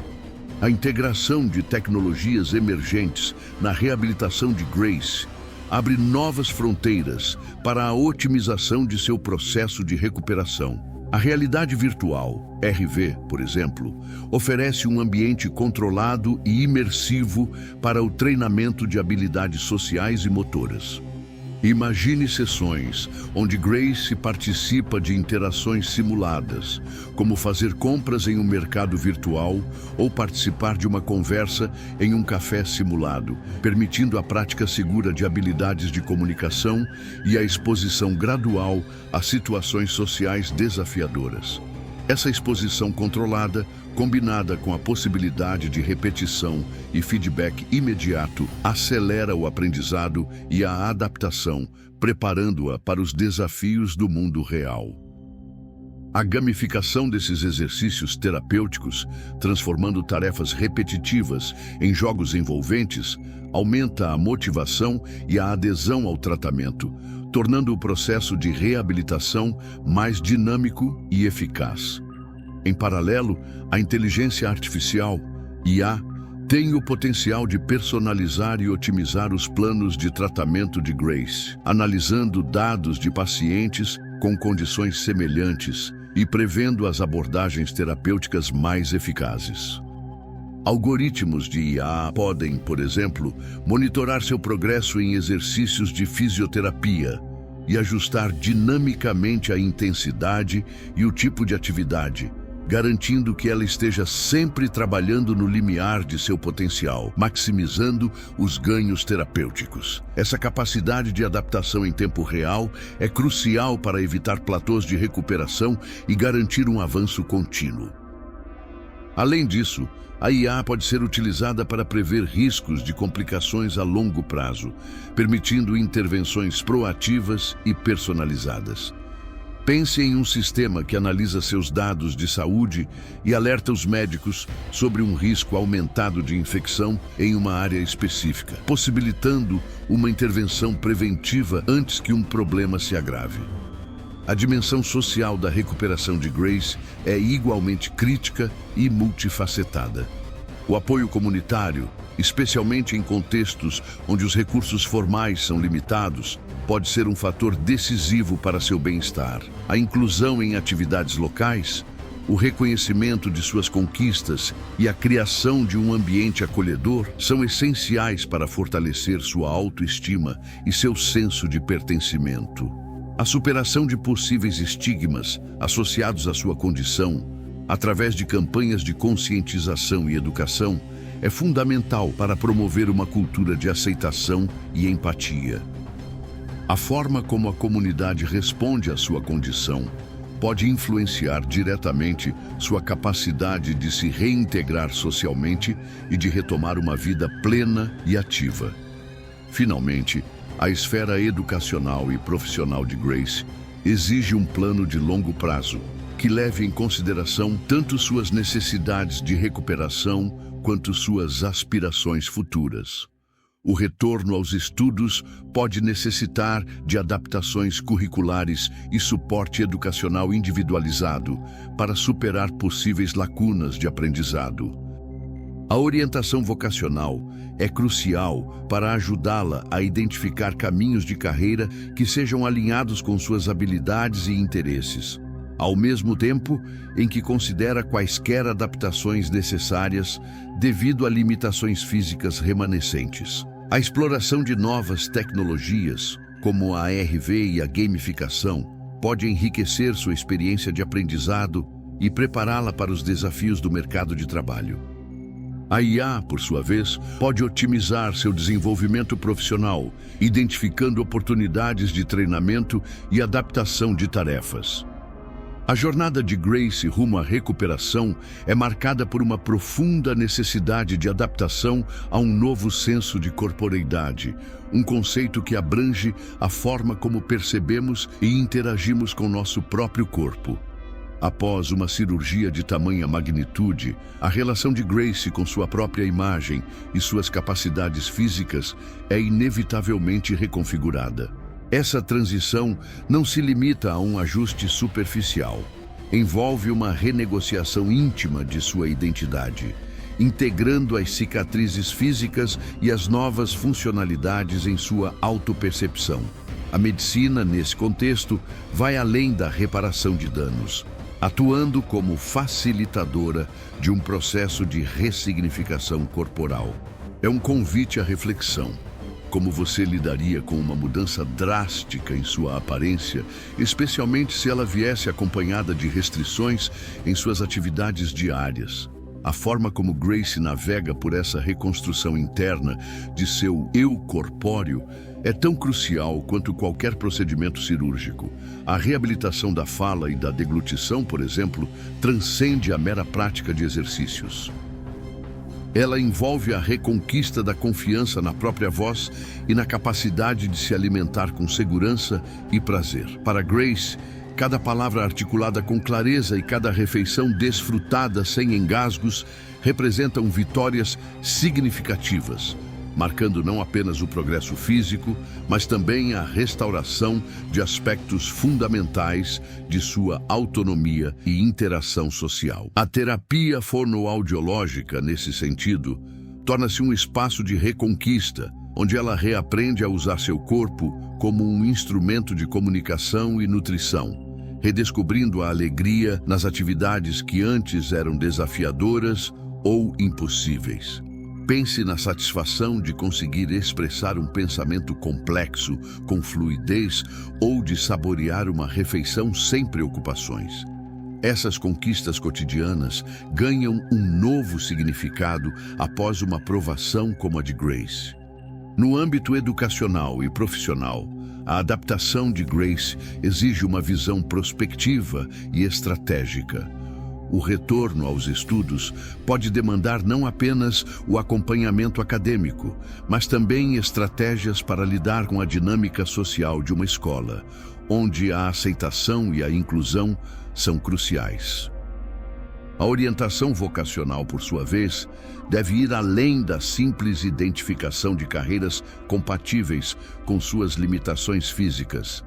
A integração de tecnologias emergentes na reabilitação de Grace abre novas fronteiras para a otimização de seu processo de recuperação. A realidade virtual, RV, por exemplo, oferece um ambiente controlado e imersivo para o treinamento de habilidades sociais e motoras. Imagine sessões onde Grace participa de interações simuladas, como fazer compras em um mercado virtual ou participar de uma conversa em um café simulado, permitindo a prática segura de habilidades de comunicação e a exposição gradual a situações sociais desafiadoras. Essa exposição controlada, combinada com a possibilidade de repetição e feedback imediato, acelera o aprendizado e a adaptação, preparando-a para os desafios do mundo real. A gamificação desses exercícios terapêuticos, transformando tarefas repetitivas em jogos envolventes, aumenta a motivação e a adesão ao tratamento, tornando o processo de reabilitação mais dinâmico e eficaz. Em paralelo, a inteligência artificial, IA, tem o potencial de personalizar e otimizar os planos de tratamento de Grace, analisando dados de pacientes com condições semelhantes e prevendo as abordagens terapêuticas mais eficazes. Algoritmos de IA podem, por exemplo, monitorar seu progresso em exercícios de fisioterapia e ajustar dinamicamente a intensidade e o tipo de atividade, garantindo que ela esteja sempre trabalhando no limiar de seu potencial, maximizando os ganhos terapêuticos. Essa capacidade de adaptação em tempo real é crucial para evitar platôs de recuperação e garantir um avanço contínuo. Além disso, a IA pode ser utilizada para prever riscos de complicações a longo prazo, permitindo intervenções proativas e personalizadas. Pense em um sistema que analisa seus dados de saúde e alerta os médicos sobre um risco aumentado de infecção em uma área específica, possibilitando uma intervenção preventiva antes que um problema se agrave. A dimensão social da recuperação de Grace é igualmente crítica e multifacetada. O apoio comunitário, especialmente em contextos onde os recursos formais são limitados, pode ser um fator decisivo para seu bem-estar. A inclusão em atividades locais, o reconhecimento de suas conquistas e a criação de um ambiente acolhedor são essenciais para fortalecer sua autoestima e seu senso de pertencimento. A superação de possíveis estigmas associados à sua condição, através de campanhas de conscientização e educação, é fundamental para promover uma cultura de aceitação e empatia. A forma como a comunidade responde à sua condição pode influenciar diretamente sua capacidade de se reintegrar socialmente e de retomar uma vida plena e ativa. Finalmente, a esfera educacional e profissional de Grace exige um plano de longo prazo que leve em consideração tanto suas necessidades de recuperação quanto suas aspirações futuras. O retorno aos estudos pode necessitar de adaptações curriculares e suporte educacional individualizado para superar possíveis lacunas de aprendizado. A orientação vocacional é crucial para ajudá-la a identificar caminhos de carreira que sejam alinhados com suas habilidades e interesses, ao mesmo tempo em que considera quaisquer adaptações necessárias devido a limitações físicas remanescentes. A exploração de novas tecnologias, como a ARV e a gamificação, pode enriquecer sua experiência de aprendizado e prepará-la para os desafios do mercado de trabalho. A IA, por sua vez, pode otimizar seu desenvolvimento profissional, identificando oportunidades de treinamento e adaptação de tarefas. A jornada de Grace rumo à recuperação é marcada por uma profunda necessidade de adaptação a um novo senso de corporeidade, um conceito que abrange a forma como percebemos e interagimos com nosso próprio corpo. Após uma cirurgia de tamanha magnitude, a relação de Grace com sua própria imagem e suas capacidades físicas é inevitavelmente reconfigurada. Essa transição não se limita a um ajuste superficial. Envolve uma renegociação íntima de sua identidade, integrando as cicatrizes físicas e as novas funcionalidades em sua autopercepção. A medicina, nesse contexto, vai além da reparação de danos, atuando como facilitadora de um processo de ressignificação corporal. É um convite à reflexão. Como você lidaria com uma mudança drástica em sua aparência, especialmente se ela viesse acompanhada de restrições em suas atividades diárias? A forma como Grace navega por essa reconstrução interna de seu eu corpóreo é tão crucial quanto qualquer procedimento cirúrgico. A reabilitação da fala e da deglutição, por exemplo, transcende a mera prática de exercícios. Ela envolve a reconquista da confiança na própria voz e na capacidade de se alimentar com segurança e prazer. Para Grace, cada palavra articulada com clareza e cada refeição desfrutada sem engasgos representam vitórias significativas, marcando não apenas o progresso físico, mas também a restauração de aspectos fundamentais de sua autonomia e interação social. A terapia fonoaudiológica, nesse sentido, torna-se um espaço de reconquista, onde ela reaprende a usar seu corpo como um instrumento de comunicação e nutrição, redescobrindo a alegria nas atividades que antes eram desafiadoras ou impossíveis. Pense na satisfação de conseguir expressar um pensamento complexo com fluidez ou de saborear uma refeição sem preocupações. Essas conquistas cotidianas ganham um novo significado após uma provação como a de Grace. No âmbito educacional e profissional, a adaptação de Grace exige uma visão prospectiva e estratégica. O retorno aos estudos pode demandar não apenas o acompanhamento acadêmico, mas também estratégias para lidar com a dinâmica social de uma escola, onde a aceitação e a inclusão são cruciais. A orientação vocacional, por sua vez, deve ir além da simples identificação de carreiras compatíveis com suas limitações físicas.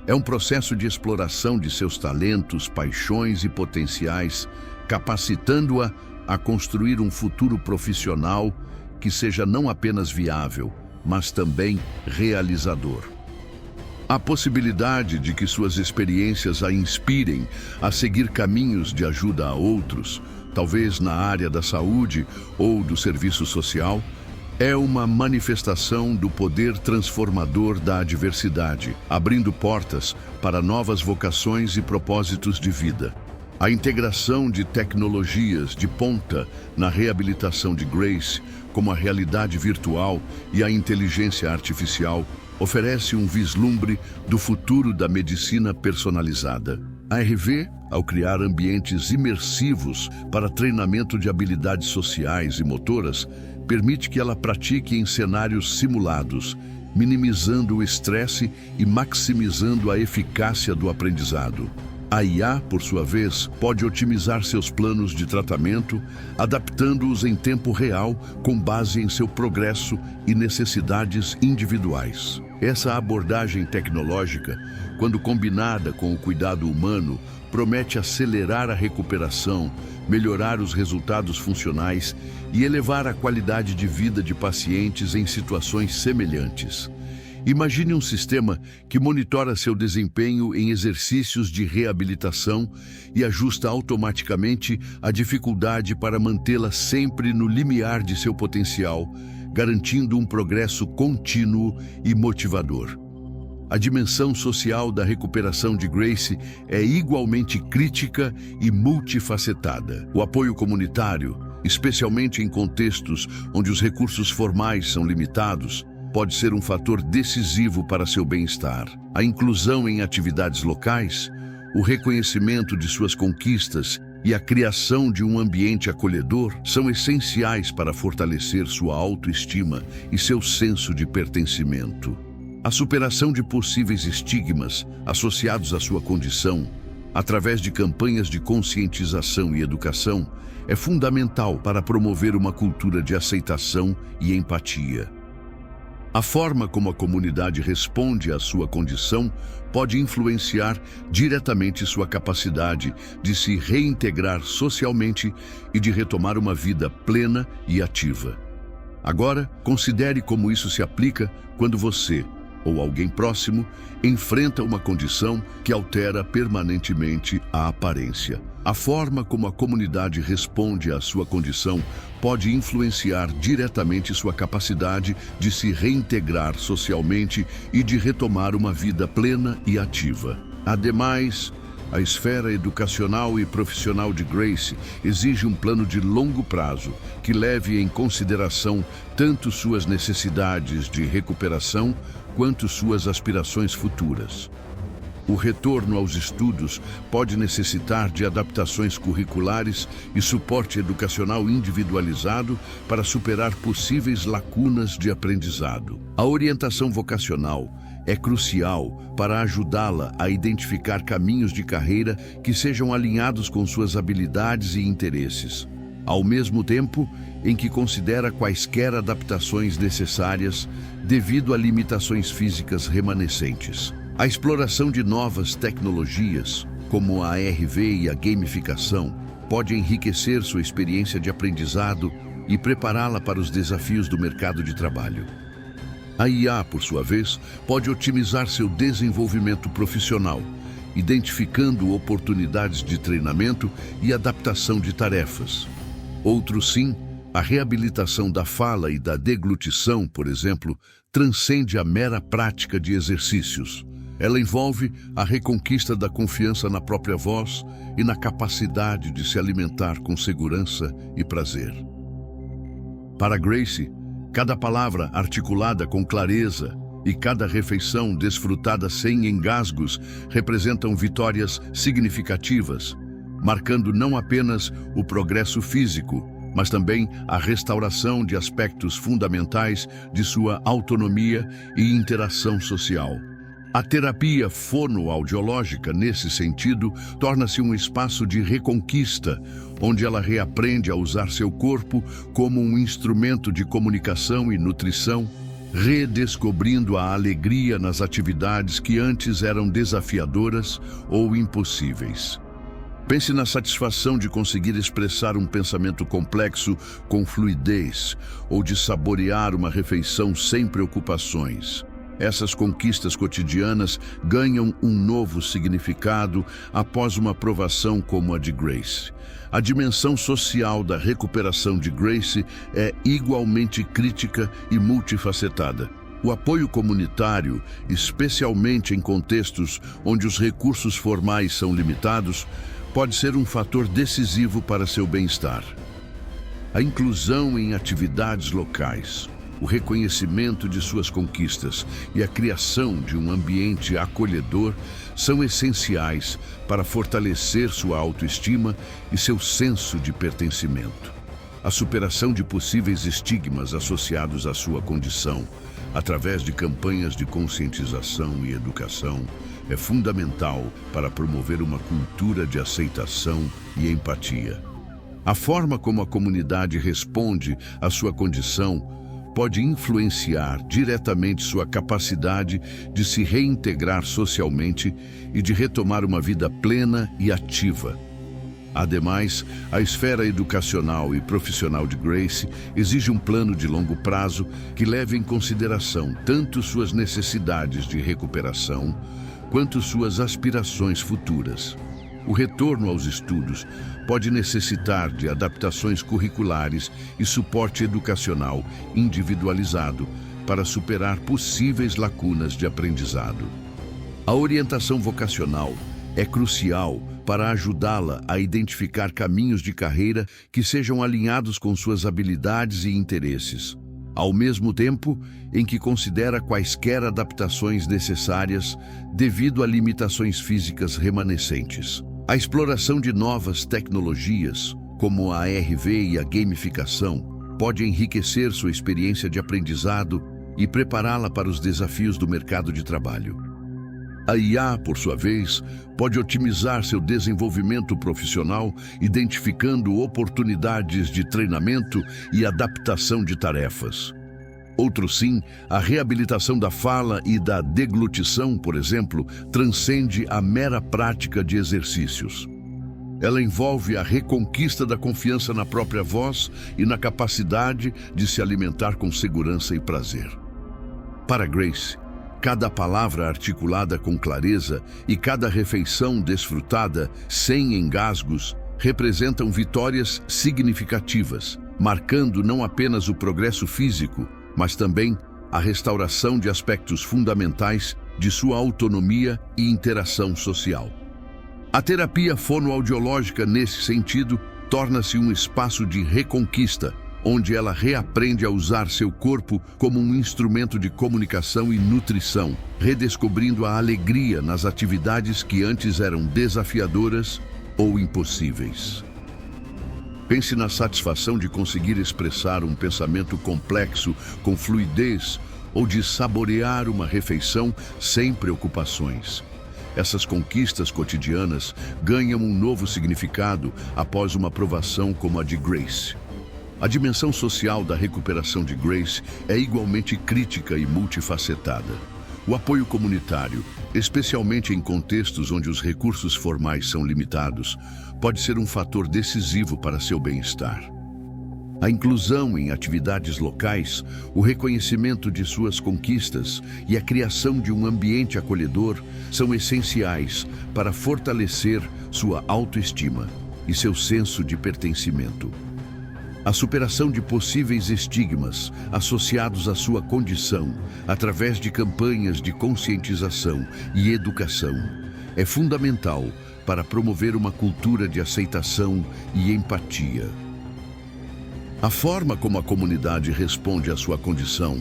É um processo de exploração de seus talentos, paixões e potenciais, capacitando-a a construir um futuro profissional que seja não apenas viável, mas também realizador. A possibilidade de que suas experiências a inspirem a seguir caminhos de ajuda a outros, talvez na área da saúde ou do serviço social, é uma manifestação do poder transformador da adversidade, abrindo portas para novas vocações e propósitos de vida. A integração de tecnologias de ponta na reabilitação de Grace, como a realidade virtual e a inteligência artificial, oferece um vislumbre do futuro da medicina personalizada. A RV, ao criar ambientes imersivos para treinamento de habilidades sociais e motoras, permite que ela pratique em cenários simulados, minimizando o estresse e maximizando a eficácia do aprendizado. A IA, por sua vez, pode otimizar seus planos de tratamento, adaptando-os em tempo real com base em seu progresso e necessidades individuais. Essa abordagem tecnológica, quando combinada com o cuidado humano, promete acelerar a recuperação, melhorar os resultados funcionais e elevar a qualidade de vida de pacientes em situações semelhantes. Imagine um sistema que monitora seu desempenho em exercícios de reabilitação e ajusta automaticamente a dificuldade para mantê-la sempre no limiar de seu potencial, garantindo um progresso contínuo e motivador. A dimensão social da recuperação de Grace é igualmente crítica e multifacetada. O apoio comunitário, especialmente em contextos onde os recursos formais são limitados, pode ser um fator decisivo para seu bem-estar. A inclusão em atividades locais, o reconhecimento de suas conquistas e a criação de um ambiente acolhedor são essenciais para fortalecer sua autoestima e seu senso de pertencimento. A superação de possíveis estigmas associados à sua condição, através de campanhas de conscientização e educação, é fundamental para promover uma cultura de aceitação e empatia. A forma como a comunidade responde à sua condição pode influenciar diretamente sua capacidade de se reintegrar socialmente e de retomar uma vida plena e ativa. Agora, considere como isso se aplica quando você, ou alguém próximo, enfrenta uma condição que altera permanentemente a aparência. A forma como a comunidade responde à sua condição pode influenciar diretamente sua capacidade de se reintegrar socialmente e de retomar uma vida plena e ativa. Ademais, a esfera educacional e profissional de Grace exige um plano de longo prazo que leve em consideração tanto suas necessidades de recuperação quanto suas aspirações futuras. O retorno aos estudos pode necessitar de adaptações curriculares e suporte educacional individualizado para superar possíveis lacunas de aprendizado. A orientação vocacional é crucial para ajudá-la a identificar caminhos de carreira que sejam alinhados com suas habilidades e interesses, ao mesmo tempo em que considera quaisquer adaptações necessárias devido a limitações físicas remanescentes. A exploração de novas tecnologias, como a ARV e a gamificação, pode enriquecer sua experiência de aprendizado e prepará-la para os desafios do mercado de trabalho. A IA, por sua vez, pode otimizar seu desenvolvimento profissional, identificando oportunidades de treinamento e adaptação de tarefas. Outros sim, a reabilitação da fala e da deglutição, por exemplo, transcende a mera prática de exercícios. Ela envolve a reconquista da confiança na própria voz e na capacidade de se alimentar com segurança e prazer. Para Grace, cada palavra articulada com clareza e cada refeição desfrutada sem engasgos representam vitórias significativas, marcando não apenas o progresso físico, mas também a restauração de aspectos fundamentais de sua autonomia e interação social. A terapia fonoaudiológica, nesse sentido, torna-se um espaço de reconquista, onde ela reaprende a usar seu corpo como um instrumento de comunicação e nutrição, redescobrindo a alegria nas atividades que antes eram desafiadoras ou impossíveis. Pense na satisfação de conseguir expressar um pensamento complexo com fluidez ou de saborear uma refeição sem preocupações. Essas conquistas cotidianas ganham um novo significado após uma aprovação como a de Grace. A dimensão social da recuperação de Grace é igualmente crítica e multifacetada. O apoio comunitário, especialmente em contextos onde os recursos formais são limitados, pode ser um fator decisivo para seu bem-estar. A inclusão em atividades locais, o reconhecimento de suas conquistas e a criação de um ambiente acolhedor são essenciais para fortalecer sua autoestima e seu senso de pertencimento. A superação de possíveis estigmas associados à sua condição, através de campanhas de conscientização e educação, é fundamental para promover uma cultura de aceitação e empatia. A forma como a comunidade responde à sua condição pode influenciar diretamente sua capacidade de se reintegrar socialmente e de retomar uma vida plena e ativa. Ademais, a esfera educacional e profissional de Grace exige um plano de longo prazo que leve em consideração tanto suas necessidades de recuperação quanto suas aspirações futuras. O retorno aos estudos pode necessitar de adaptações curriculares e suporte educacional individualizado para superar possíveis lacunas de aprendizado. A orientação vocacional é crucial para ajudá-la a identificar caminhos de carreira que sejam alinhados com suas habilidades e interesses, ao mesmo tempo em que considera quaisquer adaptações necessárias devido a limitações físicas remanescentes. A exploração de novas tecnologias, como a ARV e a gamificação, pode enriquecer sua experiência de aprendizado e prepará-la para os desafios do mercado de trabalho. A IA, por sua vez, pode otimizar seu desenvolvimento profissional, identificando oportunidades de treinamento e adaptação de tarefas. Outro sim, a reabilitação da fala e da deglutição, por exemplo, transcende a mera prática de exercícios. Ela envolve a reconquista da confiança na própria voz e na capacidade de se alimentar com segurança e prazer. Para Grace, cada palavra articulada com clareza e cada refeição desfrutada sem engasgos representam vitórias significativas, marcando não apenas o progresso físico, mas também a restauração de aspectos fundamentais de sua autonomia e interação social. A terapia fonoaudiológica, nesse sentido, torna-se um espaço de reconquista, onde ela reaprende a usar seu corpo como um instrumento de comunicação e nutrição, redescobrindo a alegria nas atividades que antes eram desafiadoras ou impossíveis. Pense na satisfação de conseguir expressar um pensamento complexo com fluidez ou de saborear uma refeição sem preocupações. Essas conquistas cotidianas ganham um novo significado após uma aprovação como a de Grace. A dimensão social da recuperação de Grace é igualmente crítica e multifacetada. O apoio comunitário, especialmente em contextos onde os recursos formais são limitados, pode ser um fator decisivo para seu bem-estar. A inclusão em atividades locais, o reconhecimento de suas conquistas e a criação de um ambiente acolhedor são essenciais para fortalecer sua autoestima e seu senso de pertencimento. A superação de possíveis estigmas associados à sua condição, através de campanhas de conscientização e educação, é fundamental para promover uma cultura de aceitação e empatia. A forma como a comunidade responde à sua condição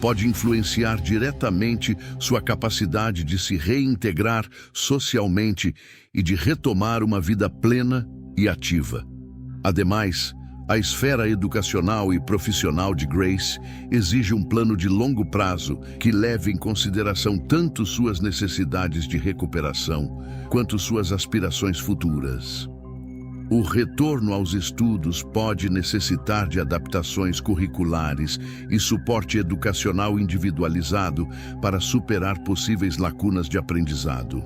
pode influenciar diretamente sua capacidade de se reintegrar socialmente e de retomar uma vida plena e ativa. Ademais, a esfera educacional e profissional de Grace exige um plano de longo prazo que leve em consideração tanto suas necessidades de recuperação quanto suas aspirações futuras. O retorno aos estudos pode necessitar de adaptações curriculares e suporte educacional individualizado para superar possíveis lacunas de aprendizado.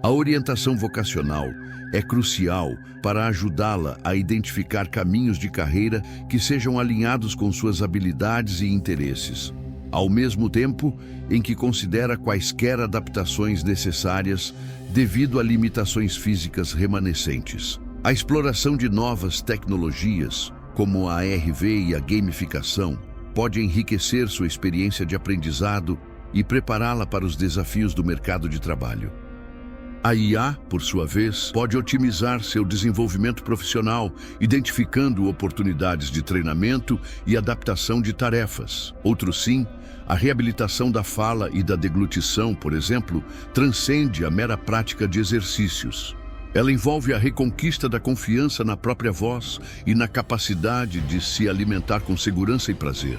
A orientação vocacional é crucial para ajudá-la a identificar caminhos de carreira que sejam alinhados com suas habilidades e interesses, ao mesmo tempo em que considera quaisquer adaptações necessárias devido a limitações físicas remanescentes. A exploração de novas tecnologias, como a ARV e a gamificação, pode enriquecer sua experiência de aprendizado e prepará-la para os desafios do mercado de trabalho. A IA, por sua vez, pode otimizar seu desenvolvimento profissional, identificando oportunidades de treinamento e adaptação de tarefas. Outro sim, a reabilitação da fala e da deglutição, por exemplo, transcende a mera prática de exercícios. Ela envolve a reconquista da confiança na própria voz e na capacidade de se alimentar com segurança e prazer.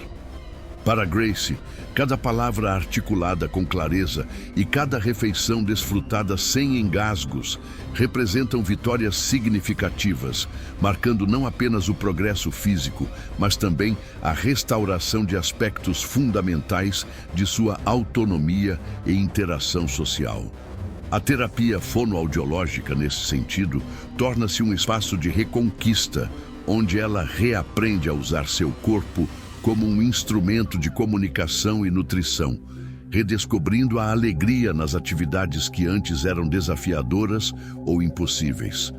Para Grace, cada palavra articulada com clareza e cada refeição desfrutada sem engasgos representam vitórias significativas, marcando não apenas o progresso físico, mas também a restauração de aspectos fundamentais de sua autonomia e interação social. A terapia fonoaudiológica, nesse sentido, torna-se um espaço de reconquista, onde ela reaprende a usar seu corpo como um instrumento de comunicação e nutrição, redescobrindo a alegria nas atividades que antes eram desafiadoras ou impossíveis.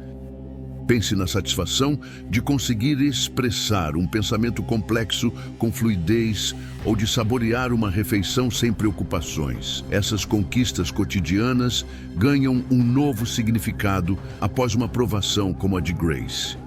Pense na satisfação de conseguir expressar um pensamento complexo com fluidez ou de saborear uma refeição sem preocupações. Essas conquistas cotidianas ganham um novo significado após uma provação como a de Grace.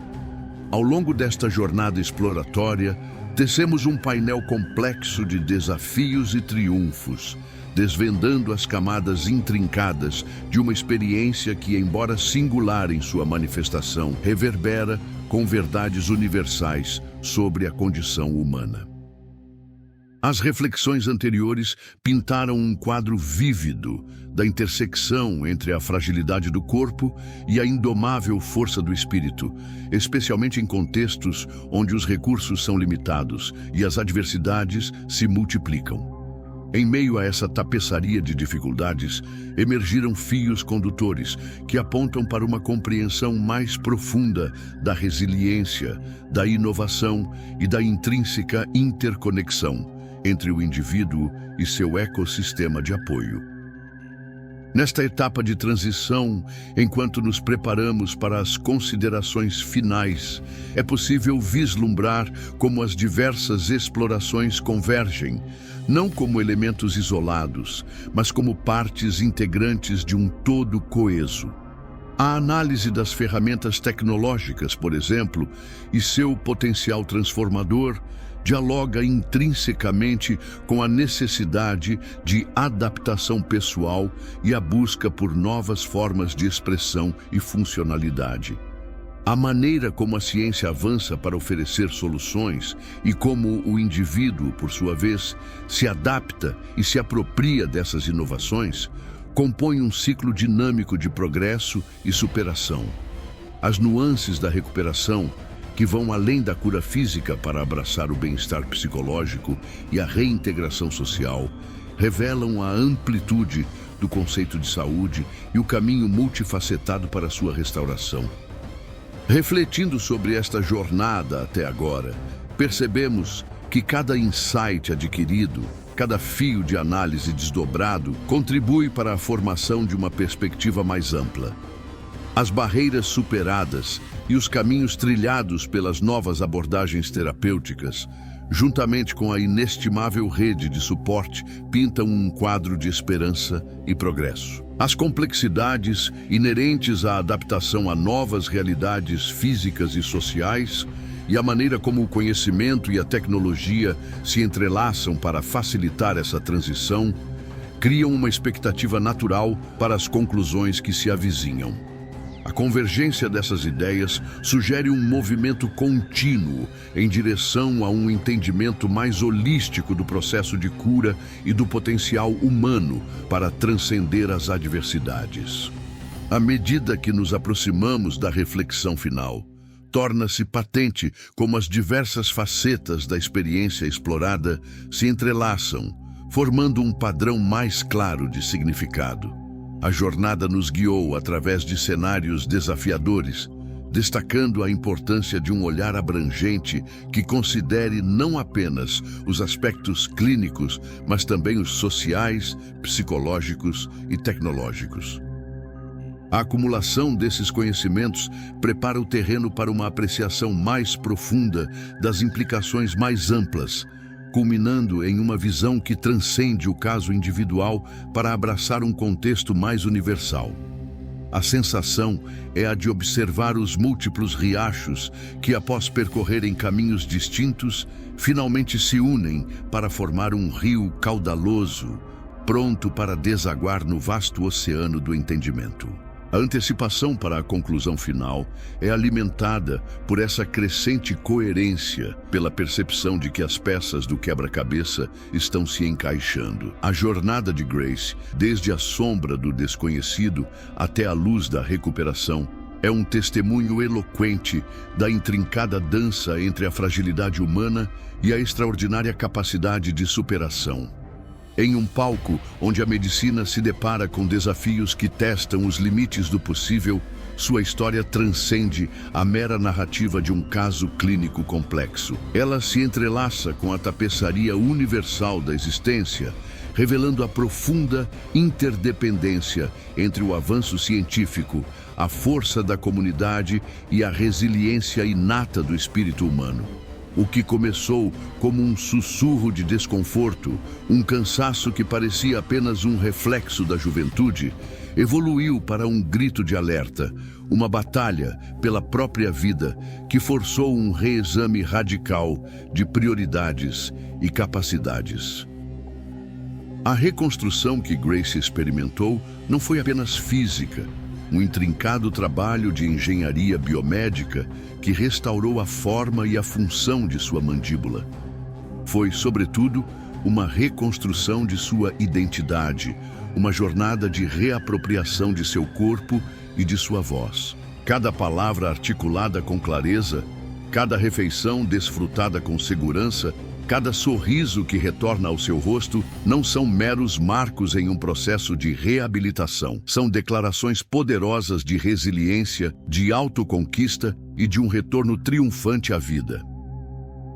Ao longo desta jornada exploratória, tecemos um painel complexo de desafios e triunfos, desvendando as camadas intrincadas de uma experiência que, embora singular em sua manifestação, reverbera com verdades universais sobre a condição humana. As reflexões anteriores pintaram um quadro vívido da intersecção entre a fragilidade do corpo e a indomável força do espírito, especialmente em contextos onde os recursos são limitados e as adversidades se multiplicam. Em meio a essa tapeçaria de dificuldades, emergiram fios condutores que apontam para uma compreensão mais profunda da resiliência, da inovação e da intrínseca interconexão entre o indivíduo e seu ecossistema de apoio. Nesta etapa de transição, enquanto nos preparamos para as considerações finais, é possível vislumbrar como as diversas explorações convergem, não como elementos isolados, mas como partes integrantes de um todo coeso. A análise das ferramentas tecnológicas, por exemplo, e seu potencial transformador, dialoga intrinsecamente com a necessidade de adaptação pessoal e a busca por novas formas de expressão e funcionalidade. A maneira como a ciência avança para oferecer soluções e como o indivíduo, por sua vez, se adapta e se apropria dessas inovações, compõe um ciclo dinâmico de progresso e superação. As nuances da recuperação, que vão além da cura física para abraçar o bem-estar psicológico e a reintegração social, revelam a amplitude do conceito de saúde e o caminho multifacetado para sua restauração. Refletindo sobre esta jornada até agora, percebemos que cada insight adquirido, cada fio de análise desdobrado, contribui para a formação de uma perspectiva mais ampla. As barreiras superadas e os caminhos trilhados pelas novas abordagens terapêuticas, juntamente com a inestimável rede de suporte, pintam um quadro de esperança e progresso. As complexidades inerentes à adaptação a novas realidades físicas e sociais e a maneira como o conhecimento e a tecnologia se entrelaçam para facilitar essa transição, criam uma expectativa natural para as conclusões que se avizinham. A convergência dessas ideias sugere um movimento contínuo em direção a um entendimento mais holístico do processo de cura e do potencial humano para transcender as adversidades. À medida que nos aproximamos da reflexão final, torna-se patente como as diversas facetas da experiência explorada se entrelaçam, formando um padrão mais claro de significado. A jornada nos guiou através de cenários desafiadores, destacando a importância de um olhar abrangente que considere não apenas os aspectos clínicos, mas também os sociais, psicológicos e tecnológicos. A acumulação desses conhecimentos prepara o terreno para uma apreciação mais profunda das implicações mais amplas, culminando em uma visão que transcende o caso individual para abraçar um contexto mais universal. A sensação é a de observar os múltiplos riachos que, após percorrerem caminhos distintos, finalmente se unem para formar um rio caudaloso, pronto para desaguar no vasto oceano do entendimento. A antecipação para a conclusão final é alimentada por essa crescente coerência, pela percepção de que as peças do quebra-cabeça estão se encaixando. A jornada de Grace, desde a sombra do desconhecido até a luz da recuperação, é um testemunho eloquente da intrincada dança entre a fragilidade humana e a extraordinária capacidade de superação. Em um palco onde a medicina se depara com desafios que testam os limites do possível, sua história transcende a mera narrativa de um caso clínico complexo. Ela se entrelaça com a tapeçaria universal da existência, revelando a profunda interdependência entre o avanço científico, a força da comunidade e a resiliência inata do espírito humano. O que começou como um sussurro de desconforto, um cansaço que parecia apenas um reflexo da juventude, evoluiu para um grito de alerta, uma batalha pela própria vida que forçou um reexame radical de prioridades e capacidades. A reconstrução que Grace experimentou não foi apenas física, um intrincado trabalho de engenharia biomédica que restaurou a forma e a função de sua mandíbula. Foi, sobretudo, uma reconstrução de sua identidade, uma jornada de reapropriação de seu corpo e de sua voz. Cada palavra articulada com clareza, cada refeição desfrutada com segurança, cada sorriso que retorna ao seu rosto não são meros marcos em um processo de reabilitação. São declarações poderosas de resiliência, de autoconquista e de um retorno triunfante à vida.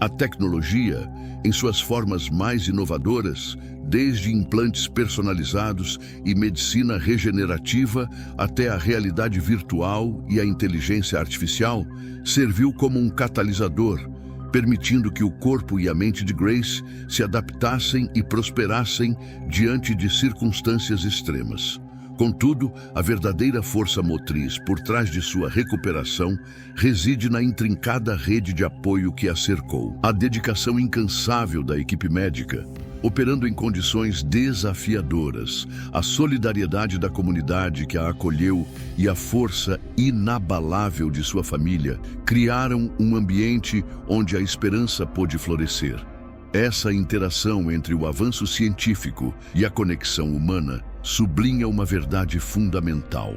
A tecnologia, em suas formas mais inovadoras, desde implantes personalizados e medicina regenerativa até a realidade virtual e a inteligência artificial, serviu como um catalisador, permitindo que o corpo e a mente de Grace se adaptassem e prosperassem diante de circunstâncias extremas. Contudo, a verdadeira força motriz por trás de sua recuperação reside na intrincada rede de apoio que a cercou. A dedicação incansável da equipe médica, operando em condições desafiadoras, a solidariedade da comunidade que a acolheu e a força inabalável de sua família criaram um ambiente onde a esperança pôde florescer. Essa interação entre o avanço científico e a conexão humana sublinha uma verdade fundamental.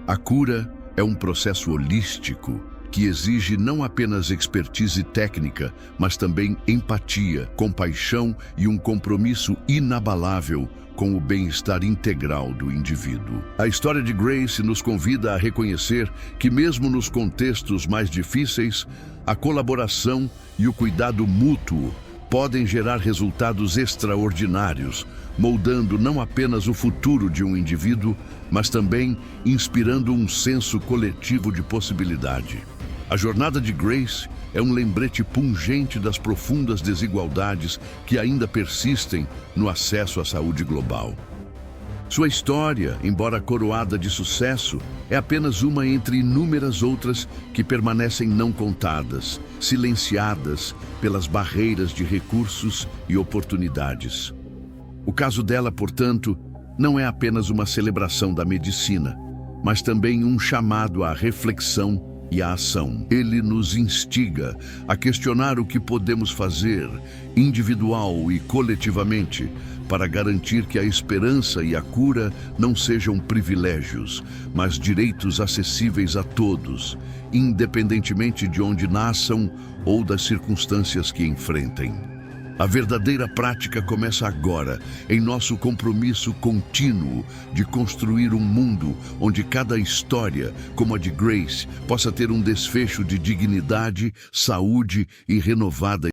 A cura é um processo holístico que exige não apenas expertise técnica, mas também empatia, compaixão e um compromisso inabalável com o bem-estar integral do indivíduo. A história de Grace nos convida a reconhecer que, mesmo nos contextos mais difíceis, a colaboração e o cuidado mútuo podem gerar resultados extraordinários, moldando não apenas o futuro de um indivíduo, mas também inspirando um senso coletivo de possibilidade. A jornada de Grace é um lembrete pungente das profundas desigualdades que ainda persistem no acesso à saúde global. Sua história, embora coroada de sucesso, é apenas uma entre inúmeras outras que permanecem não contadas, silenciadas pelas barreiras de recursos e oportunidades. O caso dela, portanto, não é apenas uma celebração da medicina, mas também um chamado à reflexão e à ação. Ele nos instiga a questionar o que podemos fazer, individual e coletivamente, para garantir que a esperança e a cura não sejam privilégios, mas direitos acessíveis a todos, independentemente de onde nasçam ou das circunstâncias que enfrentem. A verdadeira prática começa agora, em nosso compromisso contínuo de construir um mundo onde cada história, como a de Grace, possa ter um desfecho de dignidade, saúde e renovada